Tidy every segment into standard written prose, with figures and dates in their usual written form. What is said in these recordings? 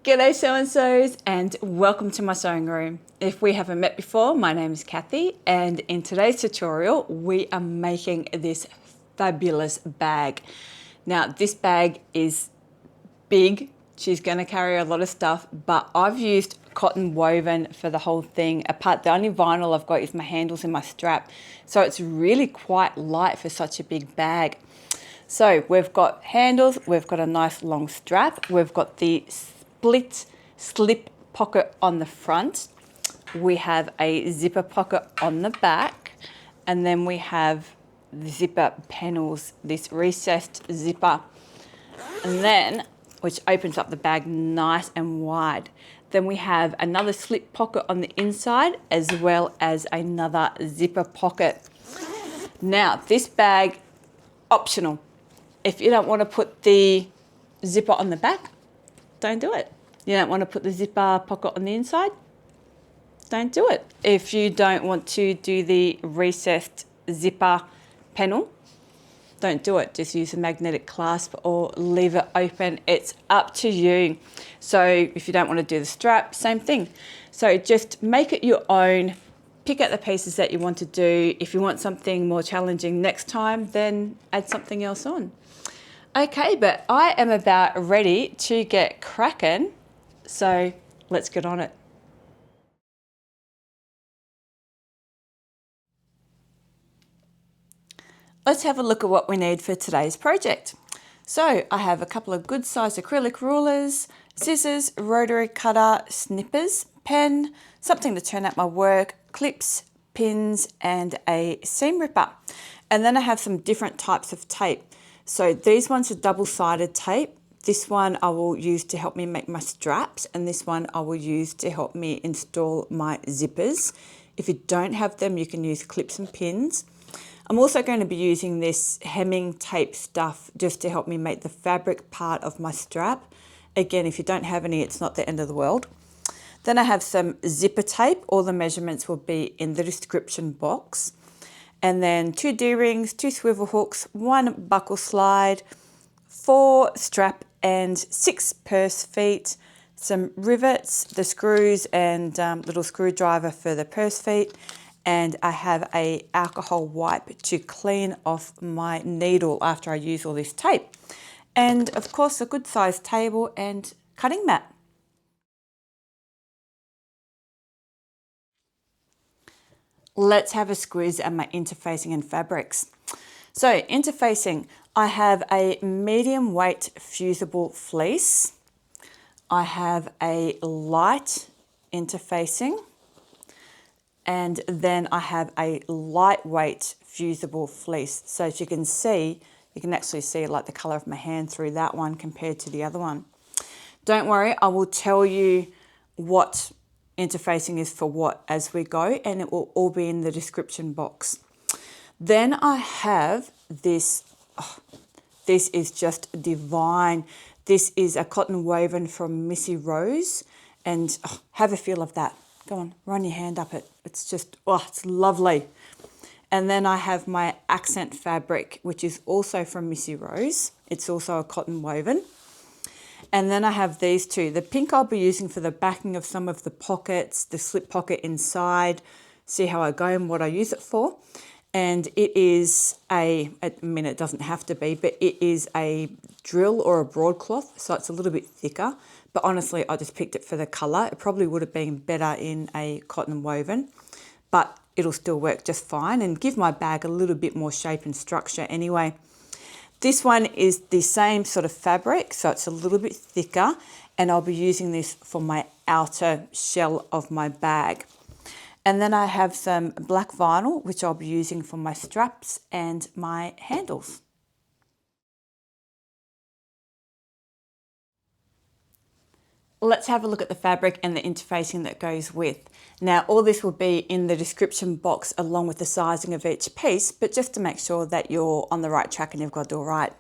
G'day so-and-sos and welcome to my sewing room. If we haven't met before, my name is Kathy and in today's tutorial we are making this fabulous bag. Now this bag is big, she's going to carry a lot of stuff, but I've used cotton woven for the whole thing. The only vinyl I've got is my handles and my strap, so it's really quite light for such a big bag. So we've got handles, we've got a nice long strap, we've got the split slip pocket on the front, we have a zipper pocket on the back, and then we have the zipper panels, this recessed zipper, and then which opens up the bag nice and wide. Then we have another slip pocket on the inside as well as another zipper pocket. Now this bag, optional. If you don't want to put the zipper on the back, don't do it. You don't want to put the zipper pocket on the inside, don't do it. If you don't want to do the recessed zipper panel, don't do it. Just use a magnetic clasp or leave it open. It's up to you. So if you don't want to do the strap, same thing. So just make it your own. Pick out the pieces that you want to do. If you want something more challenging next time, then add something else on. Okay, but I am about ready to get cracking, so let's get on it. Let's have a look at what we need for today's project. So I have a couple of good size acrylic rulers, scissors, rotary cutter, snippers, pen, something to turn out my work, clips, pins, and a seam ripper. And then I have some different types of tape. So these ones are double-sided tape. This one I will use to help me make my straps, and this one I will use to help me install my zippers. If you don't have them, you can use clips and pins. I'm also going to be using this hemming tape stuff just to help me make the fabric part of my strap. Again, if you don't have any, it's not the end of the world. Then I have some zipper tape. All the measurements will be in the description box. And then 2 D-rings, 2 swivel hooks, 1 buckle slide, 4 strap and 6 purse feet, some rivets, the screws and little screwdriver for the purse feet, and I have a alcohol wipe to clean off my needle after I use all this tape. And of course a good sized table and cutting mat. Let's have a squiz at my interfacing and fabrics. So interfacing, I have a medium weight fusible fleece. I have a light interfacing, and then I have a lightweight fusible fleece. So as you can see, you can actually see like the color of my hand through that one compared to the other one. Don't worry, I will tell you what interfacing is for what as we go, and it will all be in the description box. Then I have this, this is just divine. This is a cotton woven from Missy Rose, and have a feel of that. Go on, run your hand up it. It's just, it's lovely. And then I have my accent fabric, which is also from Missy Rose. It's also a cotton woven. And then I have these two. The pink I'll be using for the backing of some of the pockets, the slip pocket inside, see how I go and what I use it for. And it is I mean, it doesn't have to be, but it is a drill or a broadcloth, so it's a little bit thicker. But honestly, I just picked it for the colour. It probably would have been better in a cotton woven, but it'll still work just fine and give my bag a little bit more shape and structure anyway. This one is the same sort of fabric, so it's a little bit thicker, and I'll be using this for my outer shell of my bag. And then I have some black vinyl, which I'll be using for my straps and my handles. Let's have a look at the fabric and the interfacing that goes with. Now, all this will be in the description box along with the sizing of each piece, but just to make sure that you're on the right track and you've got to do it right.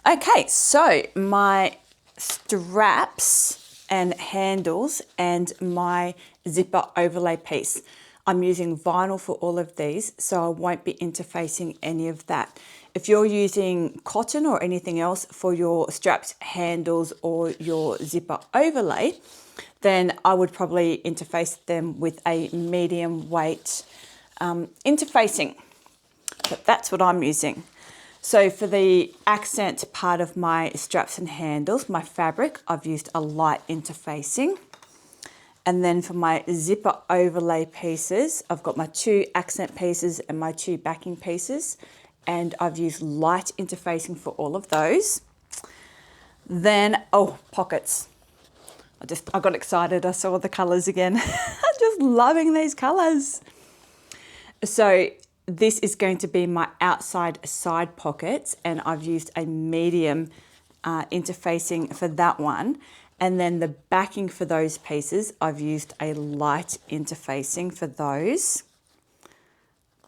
Okay, so my straps and handles and my zipper overlay piece. I'm using vinyl for all of these, so I won't be interfacing any of that. If you're using cotton or anything else for your straps, handles, or your zipper overlay, then I would probably interface them with a medium weight interfacing. But that's what I'm using. So for the accent part of my straps and handles, my fabric, I've used a light interfacing. And then for my zipper overlay pieces, I've got my 2 accent pieces and my 2 backing pieces. And I've used light interfacing for all of those. Then, oh, pockets. I got excited. I saw the colours again. I'm just loving these colours. So this is going to be my outside side pockets, and I've used a medium interfacing for that one. And then the backing for those pieces, I've used a light interfacing for those.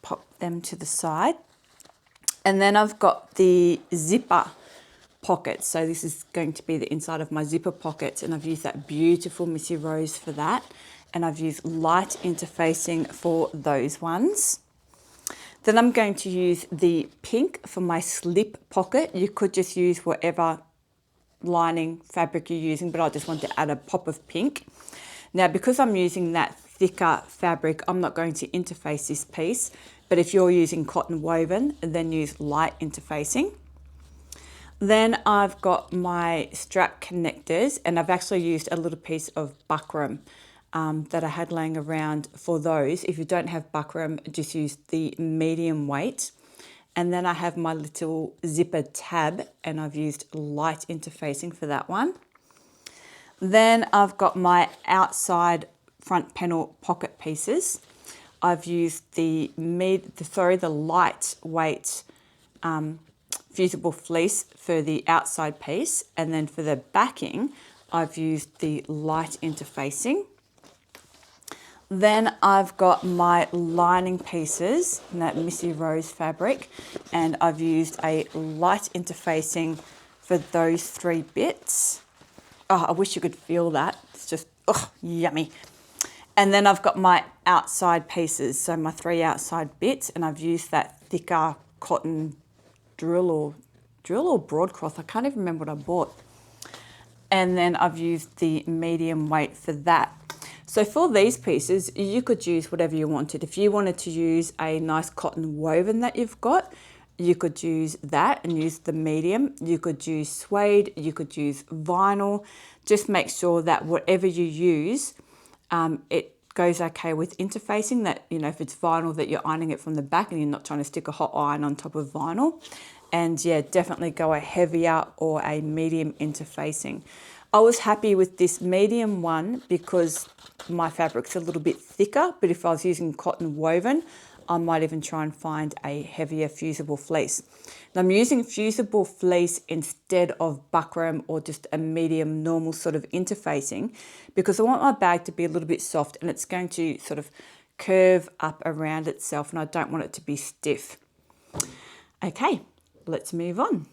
Pop them to the side. And then I've got the zipper pockets. So this is going to be the inside of my zipper pockets, and I've used that beautiful Missy Rose for that. And I've used light interfacing for those ones. Then I'm going to use the pink for my slip pocket. You could just use whatever lining fabric you're using, but I just want to add a pop of pink. Now, because I'm using that thicker fabric, I'm not going to interface this piece, but if you're using cotton woven, then use light interfacing. Then I've got my strap connectors, and I've actually used a little piece of buckram that I had laying around for those. If you don't have buckram, just use the medium weight. And then I have my little zipper tab, and I've used light interfacing for that one. Then I've got my outside front panel pocket pieces. I've used the lightweight fusible fleece for the outside piece, and then for the backing, I've used the light interfacing. Then I've got my lining pieces in that Missy Rose fabric, and I've used a light interfacing for those 3 bits. Oh, I wish you could feel that. It's just, oh, yummy. And then I've got my outside pieces, so my 3 outside bits, and I've used that thicker cotton drill or broadcloth. I can't even remember what I bought. And then I've used the medium weight for that. So for these pieces, you could use whatever you wanted. If you wanted to use a nice cotton woven that you've got, you could use that and use the medium. You could use suede, you could use vinyl. Just make sure that whatever you use, it goes okay with interfacing, that, you know, if it's vinyl, that you're ironing it from the back and you're not trying to stick a hot iron on top of vinyl. And yeah, definitely go a heavier or a medium interfacing. I was happy with this medium one because my fabric's a little bit thicker, but if I was using cotton woven, I might even try and find a heavier fusible fleece. And I'm using fusible fleece instead of buckram or just a medium normal sort of interfacing, because I want my bag to be a little bit soft, and it's going to sort of curve up around itself, and I don't want it to be stiff. Okay, let's move on.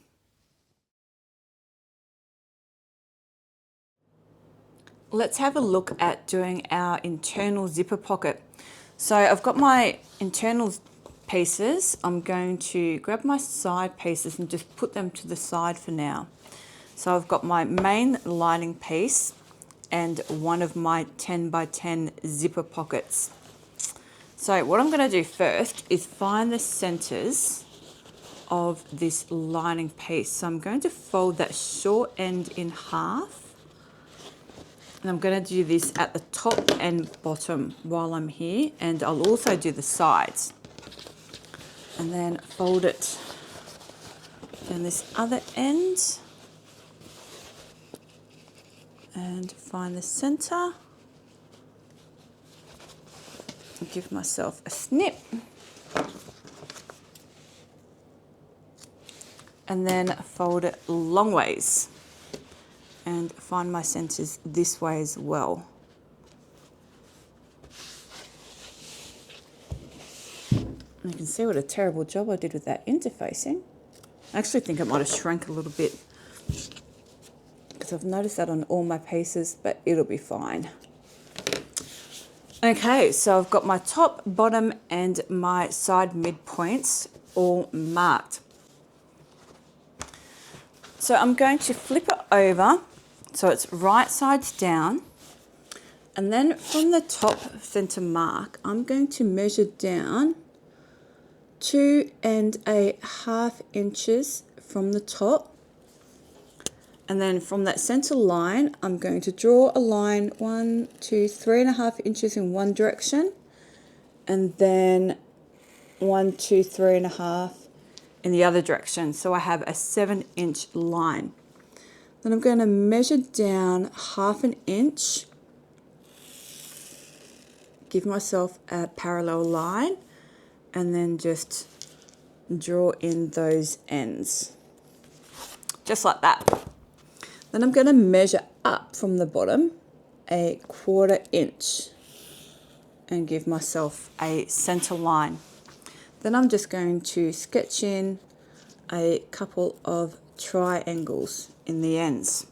Let's have a look at doing our internal zipper pocket. So I've got my internal pieces. I'm going to grab my side pieces and just put them to the side for now. So I've got my main lining piece and one of my 10 by 10 zipper pockets. So what I'm going to do first is find the centers of this lining piece. So I'm going to fold that short end in half. And I'm going to do this at the top and bottom while I'm here, and I'll also do the sides. And then fold it down this other end and find the center. And give myself a snip. And then fold it long ways. And find my centers this way as well. You can see what a terrible job I did with that interfacing. I actually think it might have shrunk a little bit because I've noticed that on all my pieces, but it'll be fine. Okay, so I've got my top, bottom and my side midpoints all marked. So I'm going to flip it over so it's right sides down, and then from the top center mark I'm going to measure down 2.5 inches from the top, and then from that center line I'm going to draw a line 3.5 inches in one direction, and then 3.5 in the other direction, so I have a 7-inch line. Then I'm going to measure down 1/2 inch, give myself a parallel line, and then just draw in those ends, just like that. Then I'm going to measure up from the bottom 1/4 inch and give myself a center line. Then I'm just going to sketch in a couple of triangles in the ends.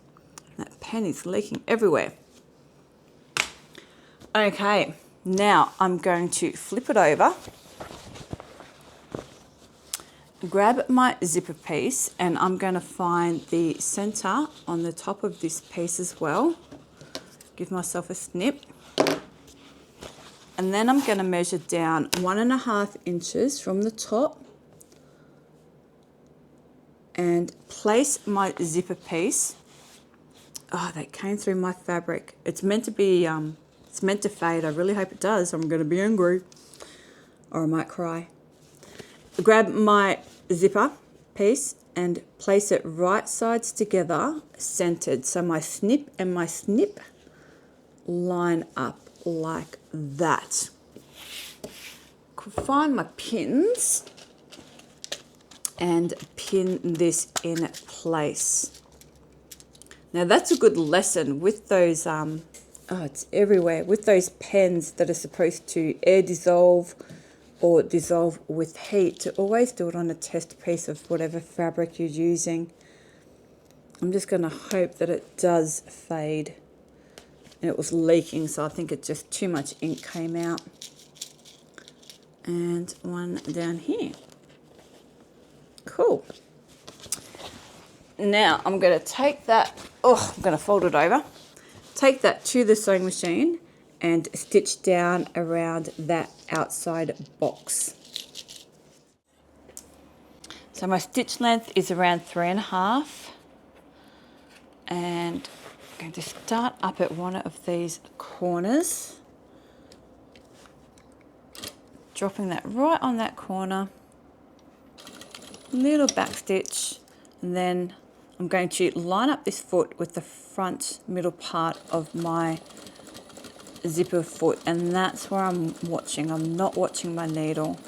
That pen is leaking everywhere. Okay, now I'm going to flip it over, grab my zipper piece, and I'm going to find the center on the top of this piece as well. Give myself a snip. And then I'm going to measure down 1.5 inches from the top and place my zipper piece. Oh, that came through my fabric. It's meant to be, it's meant to fade. I really hope it does. I'm going to be angry, or I might cry. Grab my zipper piece and place it right sides together, centered. So my snip and my snip line up like that. Could find my pins and pin this in place. Now that's a good lesson with those, oh, it's everywhere, with those pens that are supposed to air dissolve or dissolve with heat, to always do it on a test piece of whatever fabric you're using. I'm just going to hope that it does fade. And it was leaking, so I think it just too much ink came out. And one down here. Cool. Now I'm going to take that, I'm going to fold it over, take that to the sewing machine and stitch down around that outside box. So my stitch length is around 3.5, and I'm going to start up at one of these corners, dropping that right on that corner, little back stitch, and then I'm going to line up this foot with the front middle part of my zipper foot, and that's where I'm watching. I'm not watching my needle.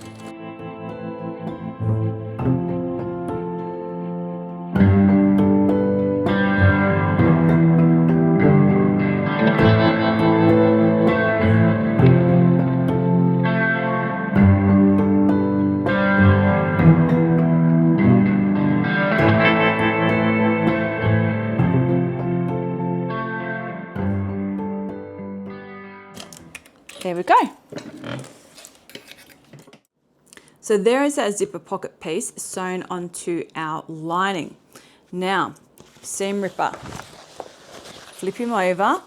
There we go. So there is our zipper pocket piece sewn onto our lining. Now, seam ripper. Flip him over,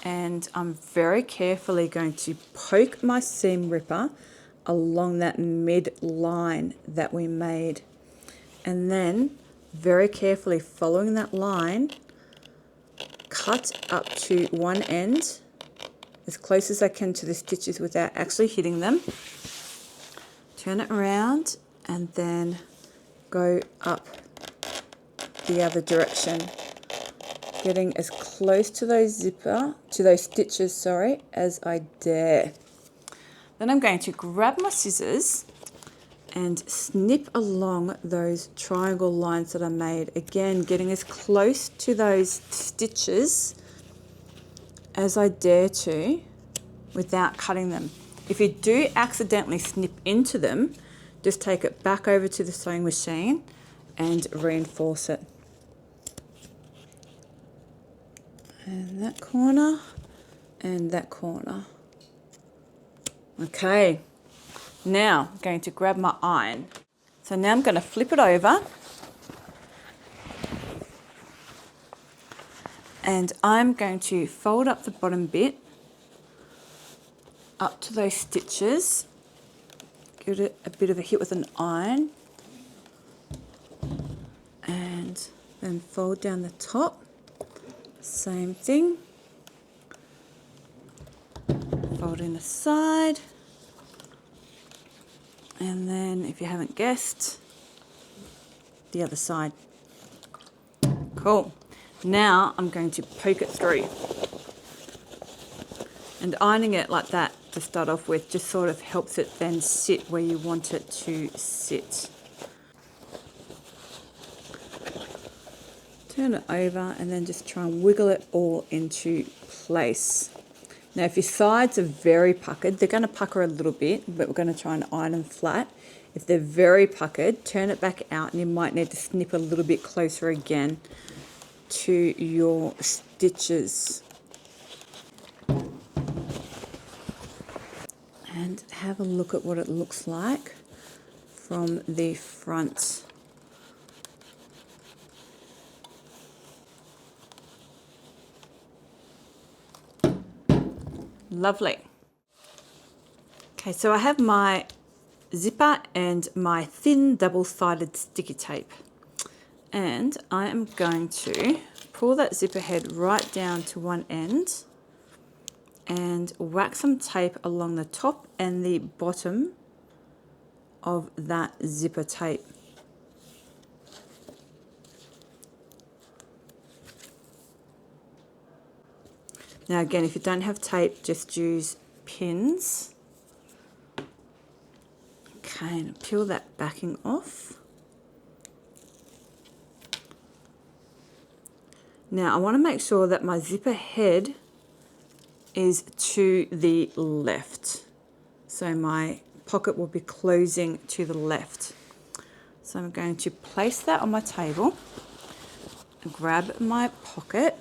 and I'm very carefully going to poke my seam ripper along that mid line that we made. And then, very carefully following that line, cut up to one end, as close as I can to the stitches without actually hitting them. Turn it around and then go up the other direction, getting as close to those stitches, as I dare. Then I'm going to grab my scissors and snip along those triangle lines that I made. Again, getting as close to those stitches as I dare to without cutting them. If you do accidentally snip into them, just take it back over to the sewing machine and reinforce it. And that corner and that corner. Okay, now I'm going to grab my iron. So now I'm going to flip it over. And I'm going to fold up the bottom bit up to those stitches. Give it a bit of a hit with an iron. And then fold down the top. Same thing. Fold in the side. And then, if you haven't guessed, the other side. Cool. Now I'm going to poke it through. And ironing it like that to start off with just sort of helps it then sit where you want it to sit. Turn it over and then just try and wiggle it all into place. Now, if your sides are very puckered, they're going to pucker a little bit, but we're going to try and iron them flat. If they're very puckered, turn it back out and you might need to snip a little bit closer again to your stitches. And have a look at what it looks like from the front. Lovely. Okay, so I have my zipper and my thin double-sided sticky tape. And I am going to pull that zipper head right down to one end and whack some tape along the top and the bottom of that zipper tape. Now again, if you don't have tape, just use pins. Okay, and peel that backing off. Now I want to make sure that my zipper head is to the left. So my pocket will be closing to the left. So I'm going to place that on my table, grab my pocket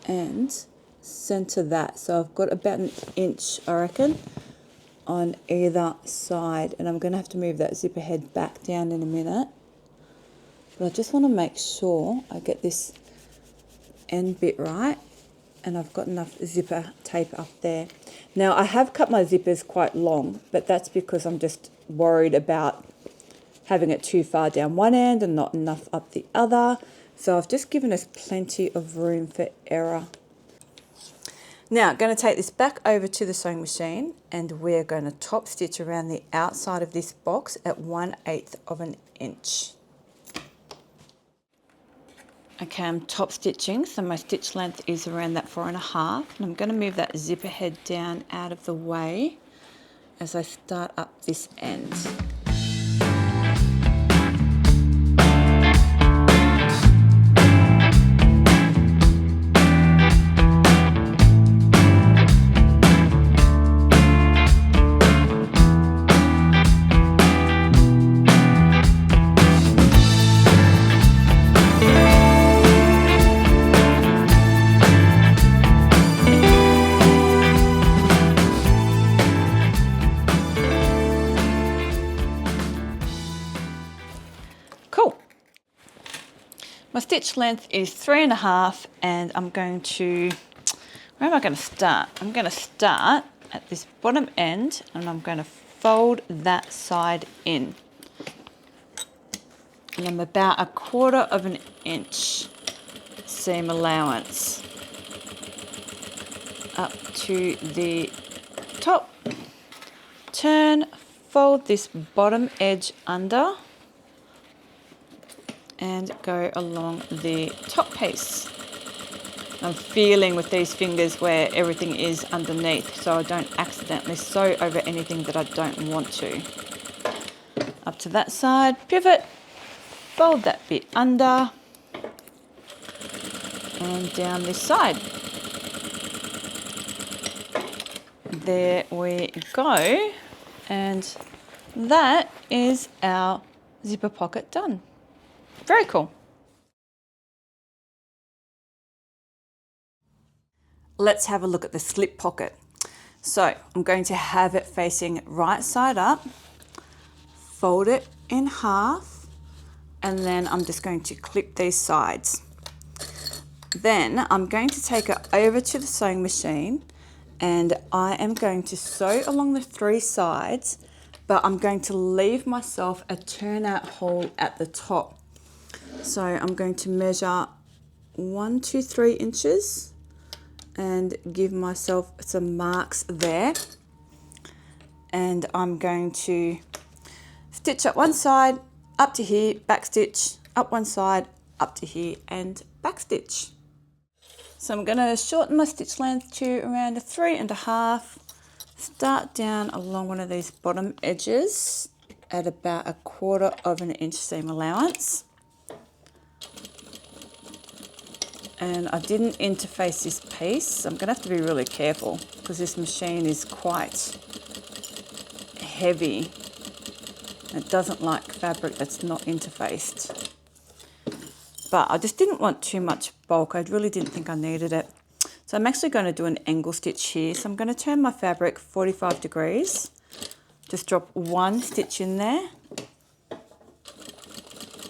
and center that. So I've got about an inch, I reckon, on either side. And I'm going to have to move that zipper head back down in a minute. But I just want to make sure I get this end bit right. And I've got enough zipper tape up there. Now I have cut my zippers quite long, but that's because I'm just worried about having it too far down one end and not enough up the other. So I've just given us plenty of room for error. Now I'm going to take this back over to the sewing machine and we're going to top stitch around the outside of this box at 1/8 of an inch. Okay, I'm top stitching, so my stitch length is around that 4.5, and I'm going to move that zipper head down out of the way as I start up this end. My stitch length is 3.5 and I'm going to, where am I going to start? I'm going to start at this bottom end and I'm going to fold that side in. And I'm about 1/4 of an inch seam allowance up to the top. Turn, fold this bottom edge under and go along the top piece. I'm feeling with these fingers where everything is underneath so I don't accidentally sew over anything that I don't want to. Up to that side, pivot, fold that bit under and down this side. There we go, and that is our zipper pocket done. Very cool. Let's have a look at the slip pocket. So I'm going to have it facing right side up, fold it in half, and then I'm just going to clip these sides. Then I'm going to take it over to the sewing machine and I am going to sew along the 3 sides, but I'm going to leave myself a turnout hole at the top. So I'm going to measure 1, 2, 3 inches and give myself some marks there. And I'm going to stitch up one side, up to here, back stitch, up one side, up to here, and back stitch. So I'm going to shorten my stitch length to around 3.5. Start down along one of these bottom edges at about 1/4 of an inch seam allowance. And I didn't interface this piece. I'm going to have to be really careful because this machine is quite heavy. It doesn't like fabric that's not interfaced. But I just didn't want too much bulk. I really didn't think I needed it. So I'm actually going to do an angle stitch here. So I'm going to turn my fabric 45 degrees. Just drop 1 stitch in there.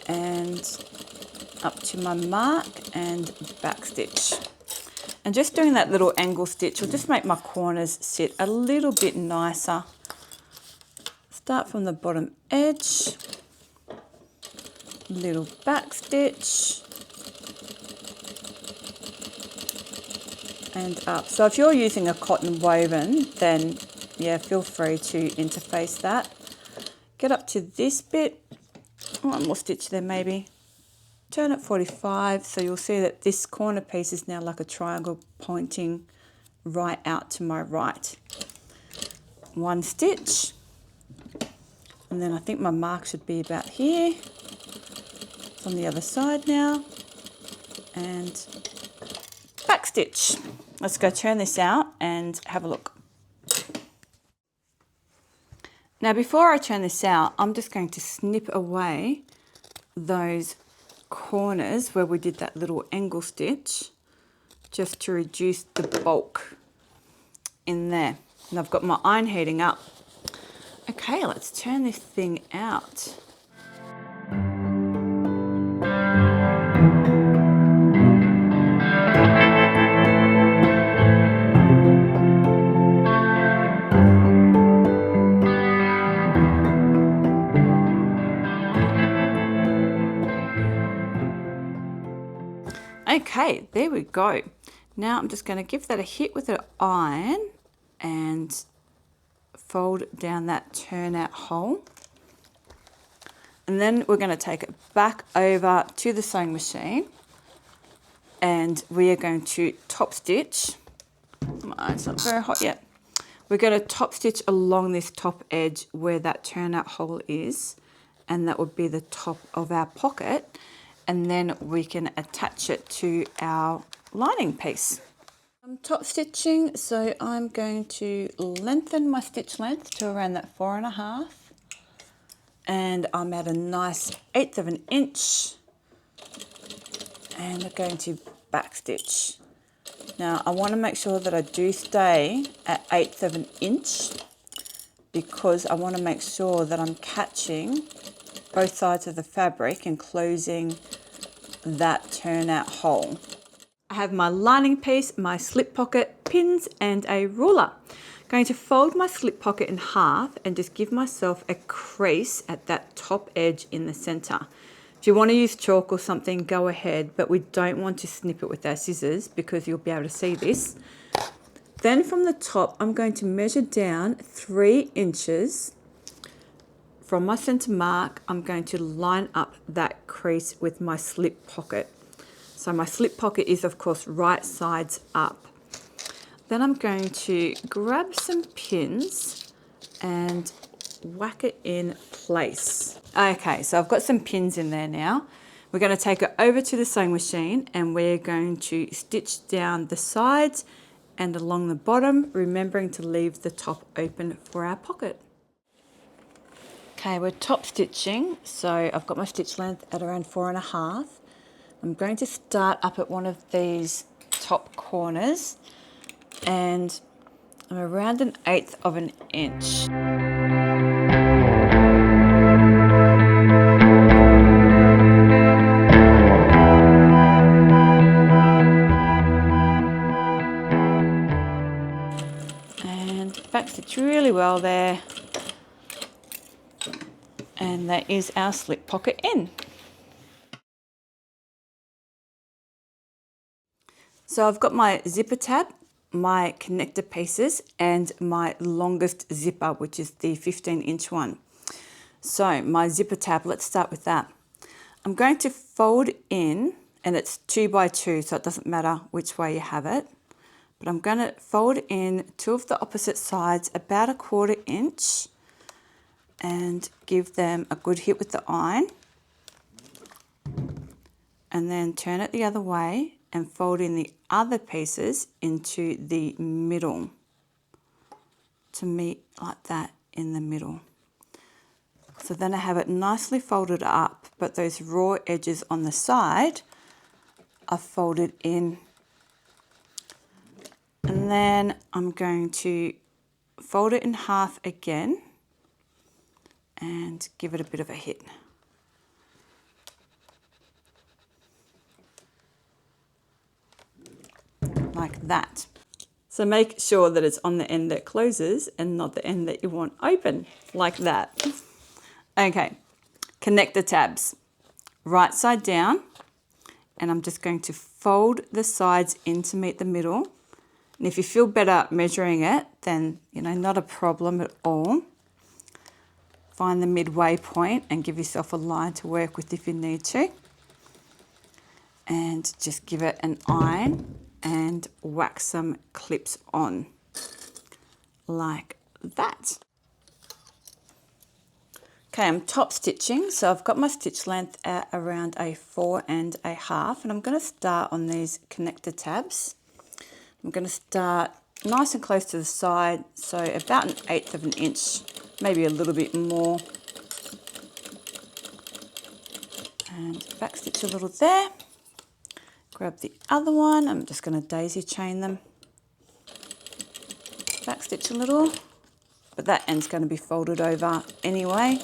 And up to my mark and back stitch. And just doing that little angle stitch will just make my corners sit a little bit nicer. Start from the bottom edge, little back stitch, and up. So if you're using a cotton woven, then yeah, feel free to interface that. Get up to this bit, 1 more stitch there maybe. Turn it 45, so you'll see that this corner piece is now like a triangle pointing right out to my right. 1 stitch, and then I think my mark should be about here. It's on the other side now, and back stitch. Let's go turn this out and have a look. Now before I turn this out, I'm just going to snip away those corners where we did that little angle stitch just to reduce the bulk in there. And I've got my iron heating up. Okay, let's turn this thing out. Okay, there we go. Now I'm just going to give that a hit with an iron and fold down that turnout hole. And then we're going to take it back over to the sewing machine and we are going to top stitch. My iron's not very hot yet. We're going to top stitch along this top edge where that turnout hole is, and that would be the top of our pocket. And then we can attach it to our lining piece. I'm top stitching, so I'm going to lengthen my stitch length to around that 4.5, and I'm at a nice 1/8 of an inch, and I'm going to back stitch. Now I want to make sure that I do stay at 1/8 of an inch because I want to make sure that I'm catching both sides of the fabric and closing that turnout hole. I have my lining piece, my slip pocket, pins and a ruler. I'm going to fold my slip pocket in half and just give myself a crease at that top edge in the center. If you want to use chalk or something, go ahead, but we don't want to snip it with our scissors because you'll be able to see this. Then from the top, I'm going to measure down 3 inches. From my center mark, I'm going to line up that crease with my slip pocket. So my slip pocket is of course right sides up. Then I'm going to grab some pins and whack it in place. Okay, so I've got some pins in there now. We're going to take it over to the sewing machine and we're going to stitch down the sides and along the bottom, remembering to leave the top open for our pocket. Okay, we're top stitching, so I've got my stitch length at around 4.5. I'm going to start up at one of these top corners and I'm around 1/8 of an inch. And backstitch really well there. And that is our slip pocket in. So I've got my zipper tab, my connector pieces, and my longest zipper, which is the 15-inch one. So my zipper tab, let's start with that. I'm going to fold in, and it's 2 by 2, so it doesn't matter which way you have it. But I'm going to fold in 2 of the opposite sides, about 1/4 inch, and give them a good hit with the iron. And then turn it the other way and fold in the other pieces into the middle to meet like that in the middle. So then I have it nicely folded up, but those raw edges on the side are folded in. And then I'm going to fold it in half again and give it a bit of a hit. Like that. So make sure that it's on the end that closes and not the end that you want open, like that. Okay, connector tabs, right side down, and I'm just going to fold the sides in to meet the middle. And if you feel better measuring it, then, not a problem at all. Find the midway point and give yourself a line to work with if you need to. And just give it an iron and whack some clips on like that. Okay, I'm top stitching, so I've got my stitch length at around a 4 1/2, and I'm going to start on these connector tabs. I'm going to start nice and close to the side, so about 1/8 of an inch, maybe a little bit more. And backstitch a little there. Grab the other one, I'm just going to daisy chain them. Backstitch a little, but that end's going to be folded over anyway.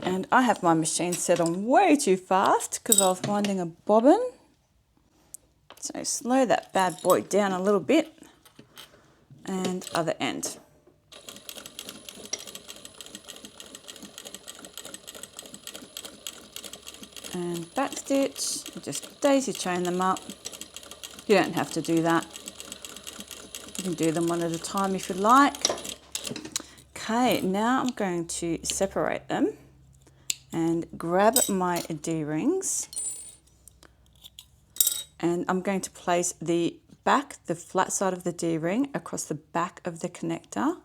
And I have my machine set on way too fast because I was winding a bobbin. So slow that bad boy down a little bit. And other end. And backstitch, just daisy chain them up. You don't have to do that. You can do them one at a time if you like. Okay, now I'm going to separate them and grab my D-rings, and I'm going to place the flat side of the D-ring across the back of the connector,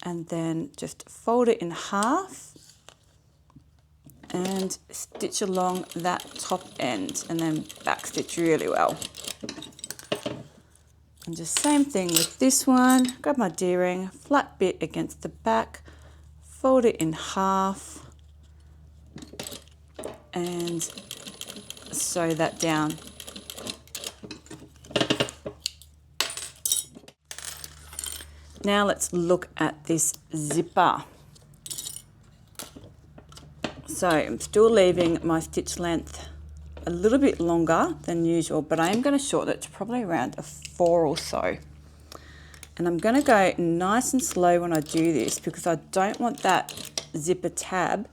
and then just fold it in half and stitch along that top end, and then backstitch really well. And just same thing with this one. Grab my D-ring, flat bit against the back, fold it in half and sew that down. Now let's look at this zipper. So I'm still leaving my stitch length a little bit longer than usual, but I am going to shorten it to probably around a 4 or so. And I'm going to go nice and slow when I do this because I don't want that zipper tab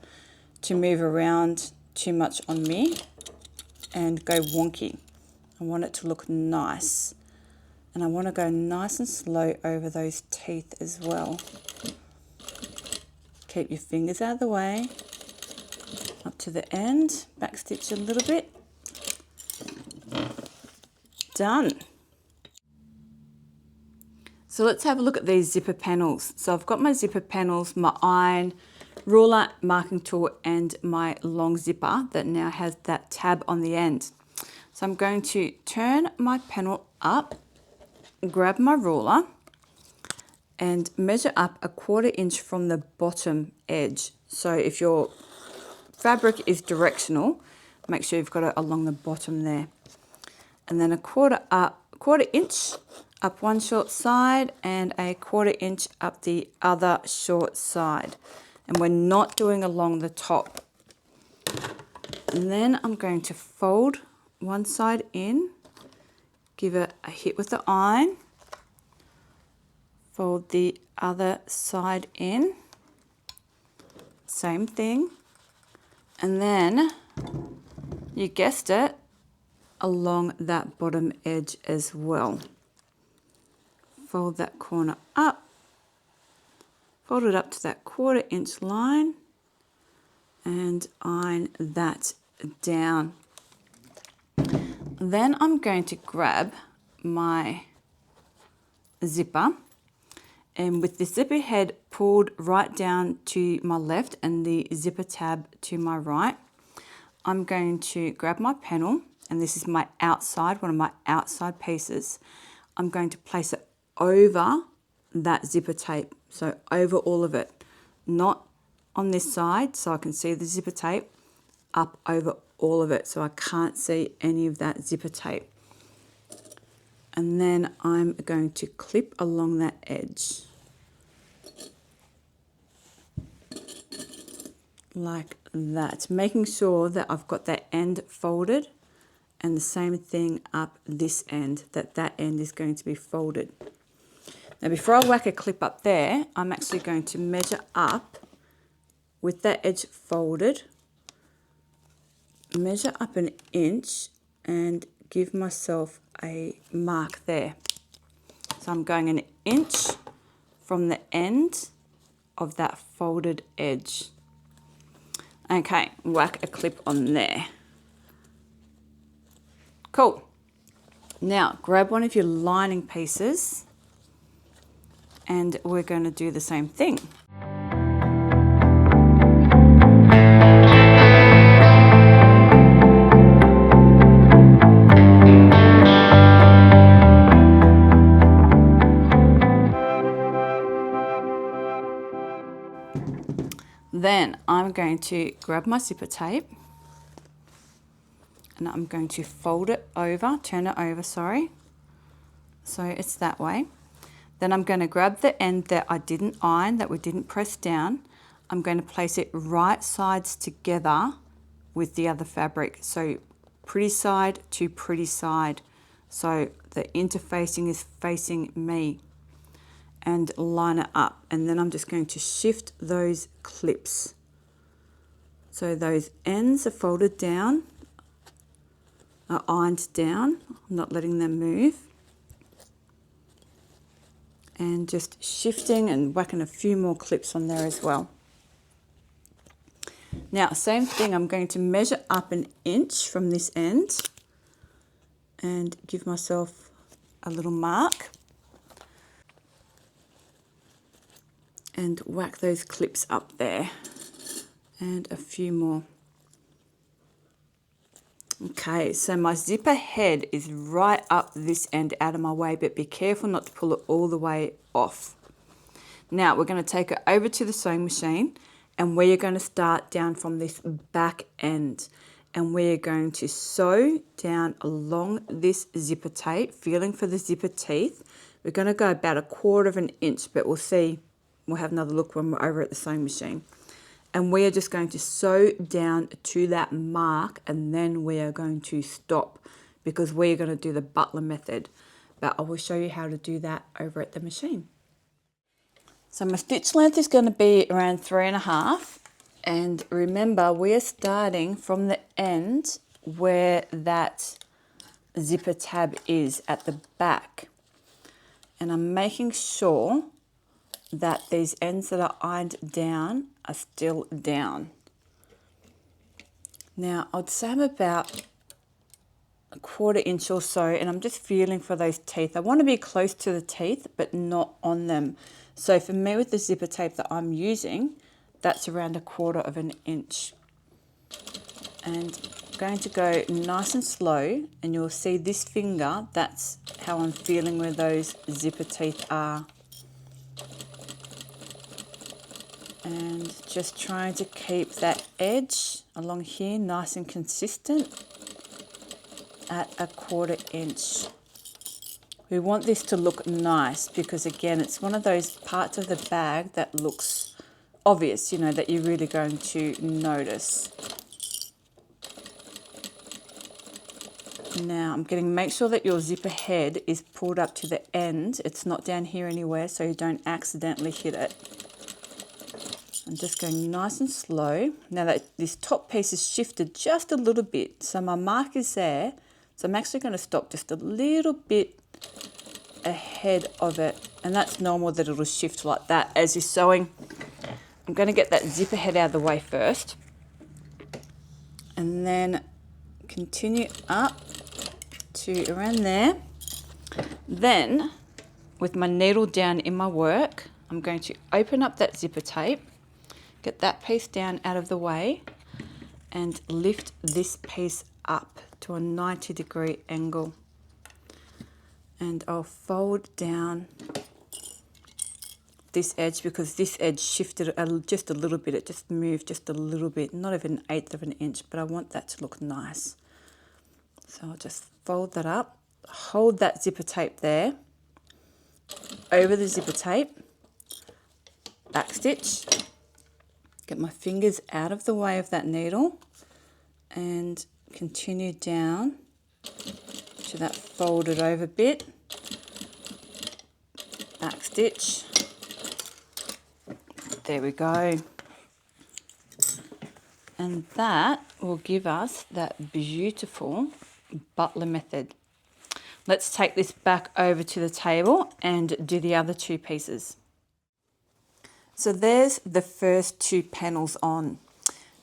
to move around too much on me and go wonky. I want it to look nice. And I want to go nice and slow over those teeth as well. Keep your fingers out of the way. Up to the end, backstitch a little bit. Done. So let's have a look at these zipper panels. So I've got my zipper panels, my iron, ruler, marking tool, and my long zipper that now has that tab on the end. So I'm going to turn my panel up, grab my ruler, and measure up 1/4 inch from the bottom edge. So if your fabric is directional, make sure you've got it along the bottom there. And then 1/4 up quarter inch up one short side and a quarter inch up the other short side. And we're not doing along the top. And then I'm going to fold one side in, give it a hit with the iron, fold the other side in, same thing, and then, you guessed it, along that bottom edge as well. Fold that corner up, fold it up to that quarter inch line, and iron that down. Then I'm going to grab my zipper, and with the zipper head pulled right down to my left and the zipper tab to my right, I'm going to grab my panel, and this is my outside, one of my outside pieces. I'm going to place it over that zipper tape, so over all of it, not on this side so I can see the zipper tape, up over all of it so I can't see any of that zipper tape. And then I'm going to clip along that edge like that, making sure that I've got that end folded, and the same thing up this end, that end is going to be folded. Now before I whack a clip up there, I'm actually going to measure up with that edge folded, measure up an inch and give myself a mark there. So I'm going an inch from the end of that folded edge. Okay, whack a clip on there. Cool. Now grab one of your lining pieces and we're going to do the same thing. Then I'm going to grab my zipper tape and I'm going to fold it over, turn it over, sorry. So it's that way. Then I'm going to grab the end that I didn't iron, that we didn't press down. I'm going to place it right sides together with the other fabric. So pretty side to pretty side. So the interfacing is facing me, and line it up. And then I'm just going to shift those clips. So those ends are folded down, are ironed down, I'm not letting them move. And just shifting and whacking a few more clips on there as well. Now, same thing, I'm going to measure up an inch from this end and give myself a little mark. And whack those clips up there. And a few more. Okay, so my zipper head is right up this end out of my way, but be careful not to pull it all the way off. Now we're going to take it over to the sewing machine, and we're going to start down from this back end, and we're going to sew down along this zipper tape, feeling for the zipper teeth. We're going to go about 1/4 of an inch, but we'll see, we'll have another look when we're over at the sewing machine. And we are just going to sew down to that mark, and then we are going to stop because we're going to do the butler method. But I will show you how to do that over at the machine. So my stitch length is going to be around 3.5. And remember, we are starting from the end where that zipper tab is at the back. And I'm making sure that these ends that are ironed down are still down. Now I'd say I'm about 1/4 inch or so, and I'm just feeling for those teeth. I want to be close to the teeth but not on them. So for me, with the zipper tape that I'm using, that's around 1/4 of an inch. And I'm going to go nice and slow, and you'll see this finger, that's how I'm feeling where those zipper teeth are. And just trying to keep that edge along here nice and consistent at 1/4 inch. We want this to look nice because, again, it's one of those parts of the bag that looks obvious, you know, that you're really going to notice. Now I'm going to make sure that your zipper head is pulled up to the end. It's not down here anywhere, so you don't accidentally hit it. I'm just going nice and slow. Now that this top piece is shifted just a little bit, so my mark is there. So I'm actually going to stop just a little bit ahead of it. And that's normal that it'll shift like that as you're sewing. I'm going to get that zipper head out of the way first. And then continue up to around there. Then, with my needle down in my work, I'm going to open up that zipper tape, get that piece down out of the way, and lift this piece up to a 90-degree angle. And I'll fold down this edge because this edge shifted just a little bit. It just moved just a little bit, not even 1/8 of an inch, but I want that to look nice. So I'll just fold that up, hold that zipper tape there, over the zipper tape, back stitch, get my fingers out of the way of that needle and continue down to that folded over bit, back stitch, there we go. And that will give us that beautiful butler method. Let's take this back over to the table and do the other two pieces. So there's the first two panels on.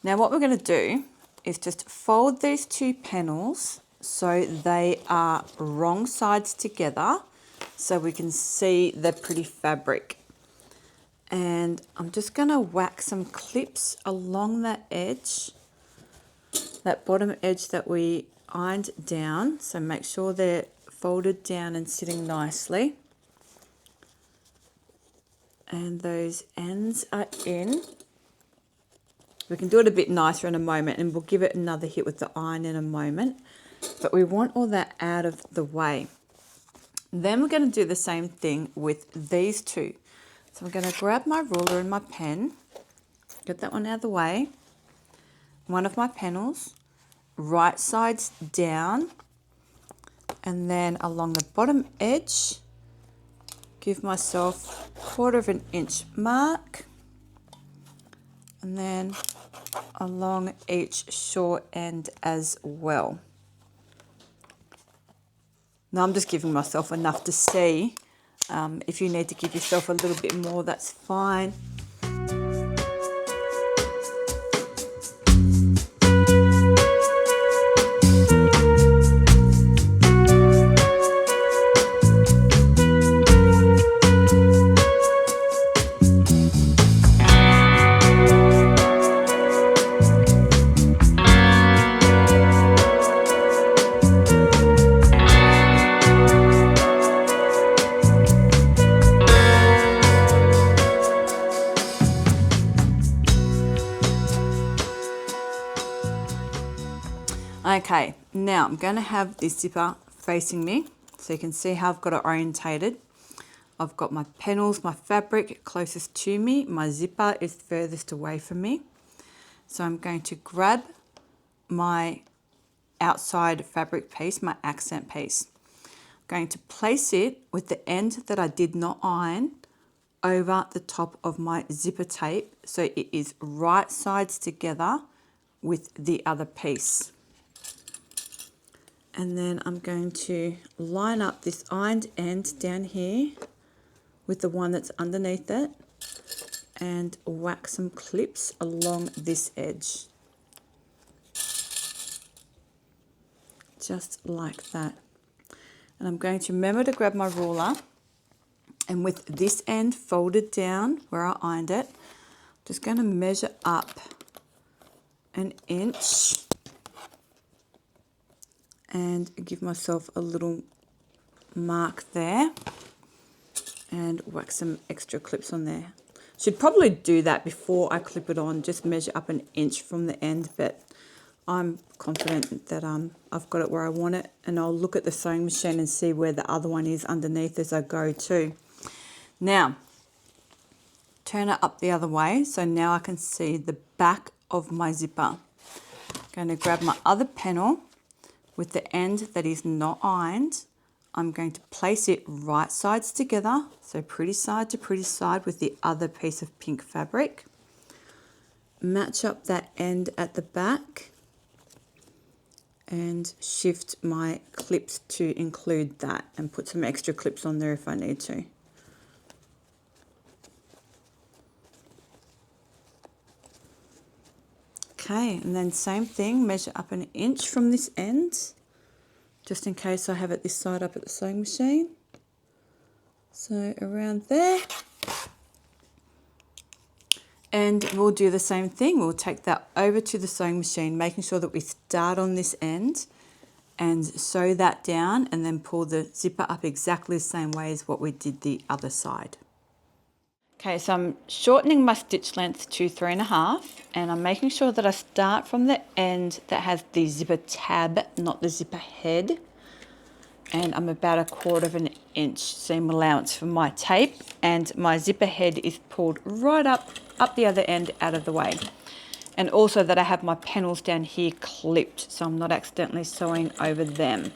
Now what we're going to do is just fold these two panels so they are wrong sides together so we can see the pretty fabric. And I'm just going to whack some clips along that edge, that bottom edge that we ironed down. So make sure they're folded down and sitting nicely. And those ends are in. We can do it a bit nicer in a moment and we'll give it another hit with the iron in a moment. But we want all that out of the way. Then we're going to do the same thing with these two. So I'm going to grab my ruler and my pen, get that one out of the way, one of my panels, right sides down, and then along the bottom edge, give myself 1/4 of an inch mark, and then along each short end as well. Now I'm just giving myself enough to see. If you need to give yourself a little bit more, that's fine. Okay, now I'm going to have this zipper facing me so you can see how I've got it orientated. I've got my panels, my fabric closest to me, my zipper is furthest away from me. So I'm going to grab my outside fabric piece, my accent piece. I'm going to place it with the end that I did not iron over the top of my zipper tape so it is right sides together with the other piece. And then I'm going to line up this ironed end down here with the one that's underneath it and whack some clips along this edge. Just like that. And I'm going to remember to grab my ruler and with this end folded down where I ironed it, I'm just going to measure up 1 inch and give myself a little mark there and whack some extra clips on there. Should probably do that before I clip it on, just measure up 1 inch from the end, but I'm confident that I've got it where I want it, and I'll look at the sewing machine and see where the other one is underneath as I go too. Now, turn it up the other way so now I can see the back of my zipper. I'm going to grab my other panel with the end that is not ironed. I'm going to place it right sides together, so pretty side to pretty side with the other piece of pink fabric. Match up that end at the back and shift my clips to include that and put some extra clips on there if I need to. Okay, and then same thing, measure up 1 inch from this end, just in case I have it this side up at the sewing machine. So around there. And we'll do the same thing. We'll take that over to the sewing machine, making sure that we start on this end and sew that down and then pull the zipper up exactly the same way as what we did the other side. Okay, so I'm shortening my stitch length to 3.5 and I'm making sure that I start from the end that has the zipper tab, not the zipper head. And I'm about 1/4 inch seam allowance for my tape, and my zipper head is pulled right up the other end out of the way. And also that I have my panels down here clipped so I'm not accidentally sewing over them.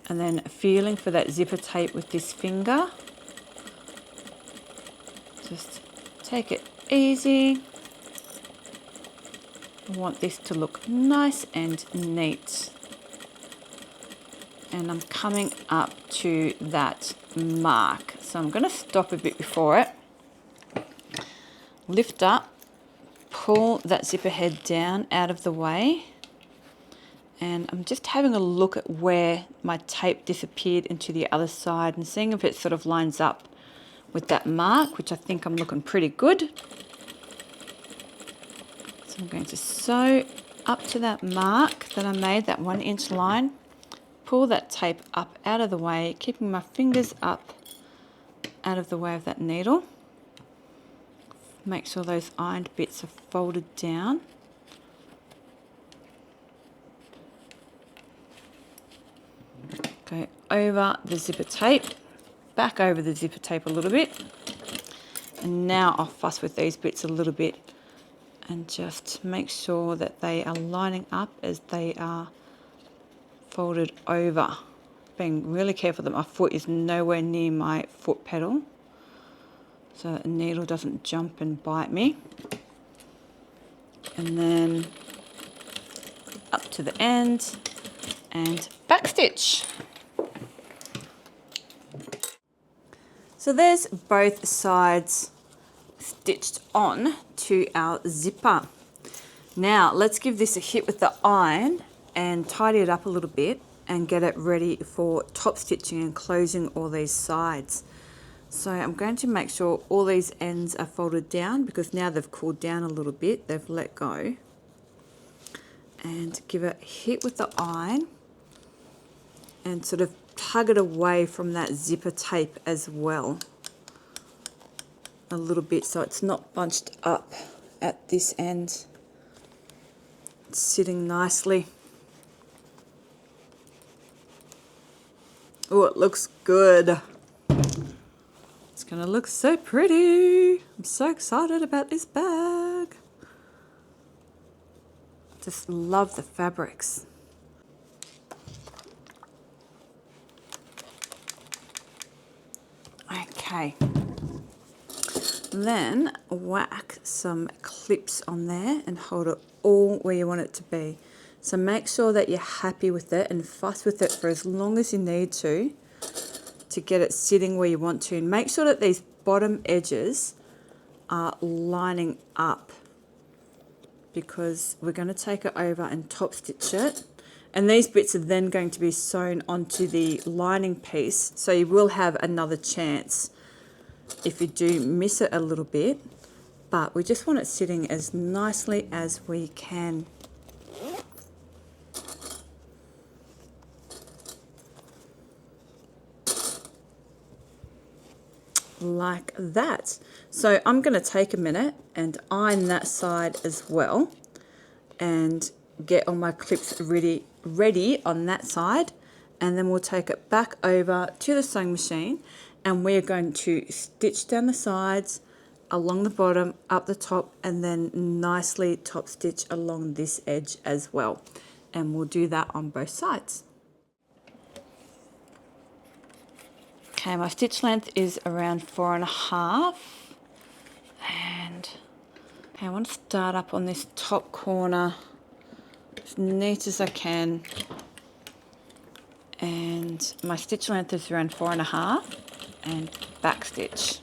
And then feeling for that zipper tape with this finger. Just take it easy. I want this to look nice and neat. And I'm coming up to that mark. So I'm going to stop a bit before it. Lift up, pull that zipper head down out of the way. And I'm just having a look at where my tape disappeared into the other side and seeing if it sort of lines up with that mark, which I think I'm looking pretty good. So I'm going to sew up to that mark that I made, that 1 inch line. Pull that tape up out of the way, keeping my fingers up out of the way of that needle. Make sure those ironed bits are folded down. Go over the zipper tape, back over the zipper tape a little bit. And now I'll fuss with these bits a little bit and just make sure that they are lining up as they are folded over. Being really careful that my foot is nowhere near my foot pedal so that the needle doesn't jump and bite me. And then up to the end and back stitch. So there's both sides stitched on to our zipper. Now let's give this a hit with the iron and tidy it up a little bit and get it ready for top stitching and closing all these sides. So I'm going to make sure all these ends are folded down because now they've cooled down a little bit, they've let go. And give it a hit with the iron and sort of tug it away from that zipper tape as well. A little bit so it's not bunched up at this end. It's sitting nicely. Oh, it looks good. It's gonna look so pretty. I'm so excited about this bag. Just love the fabrics. Okay. Then whack some clips on there and hold it all where you want it to be. So make sure that you're happy with it and fuss with it for as long as you need to get it sitting where you want to. And make sure that these bottom edges are lining up because we're going to take it over and top stitch it. And these bits are then going to be sewn onto the lining piece. So you will have another chance if you do miss it a little bit. But we just want it sitting as nicely as we can. Like that. So I'm going to take a minute and iron that side as well. and get all my clips ready on that side, and then we'll take it back over to the sewing machine, and we're going to stitch down the sides, along the bottom, up the top, and then nicely top stitch along this edge as well. And we'll do that on both sides. Okay, my stitch length is around 4.5, and okay, I want to start up on this top corner as neat as I can, and my stitch length is around 4.5, and back stitch.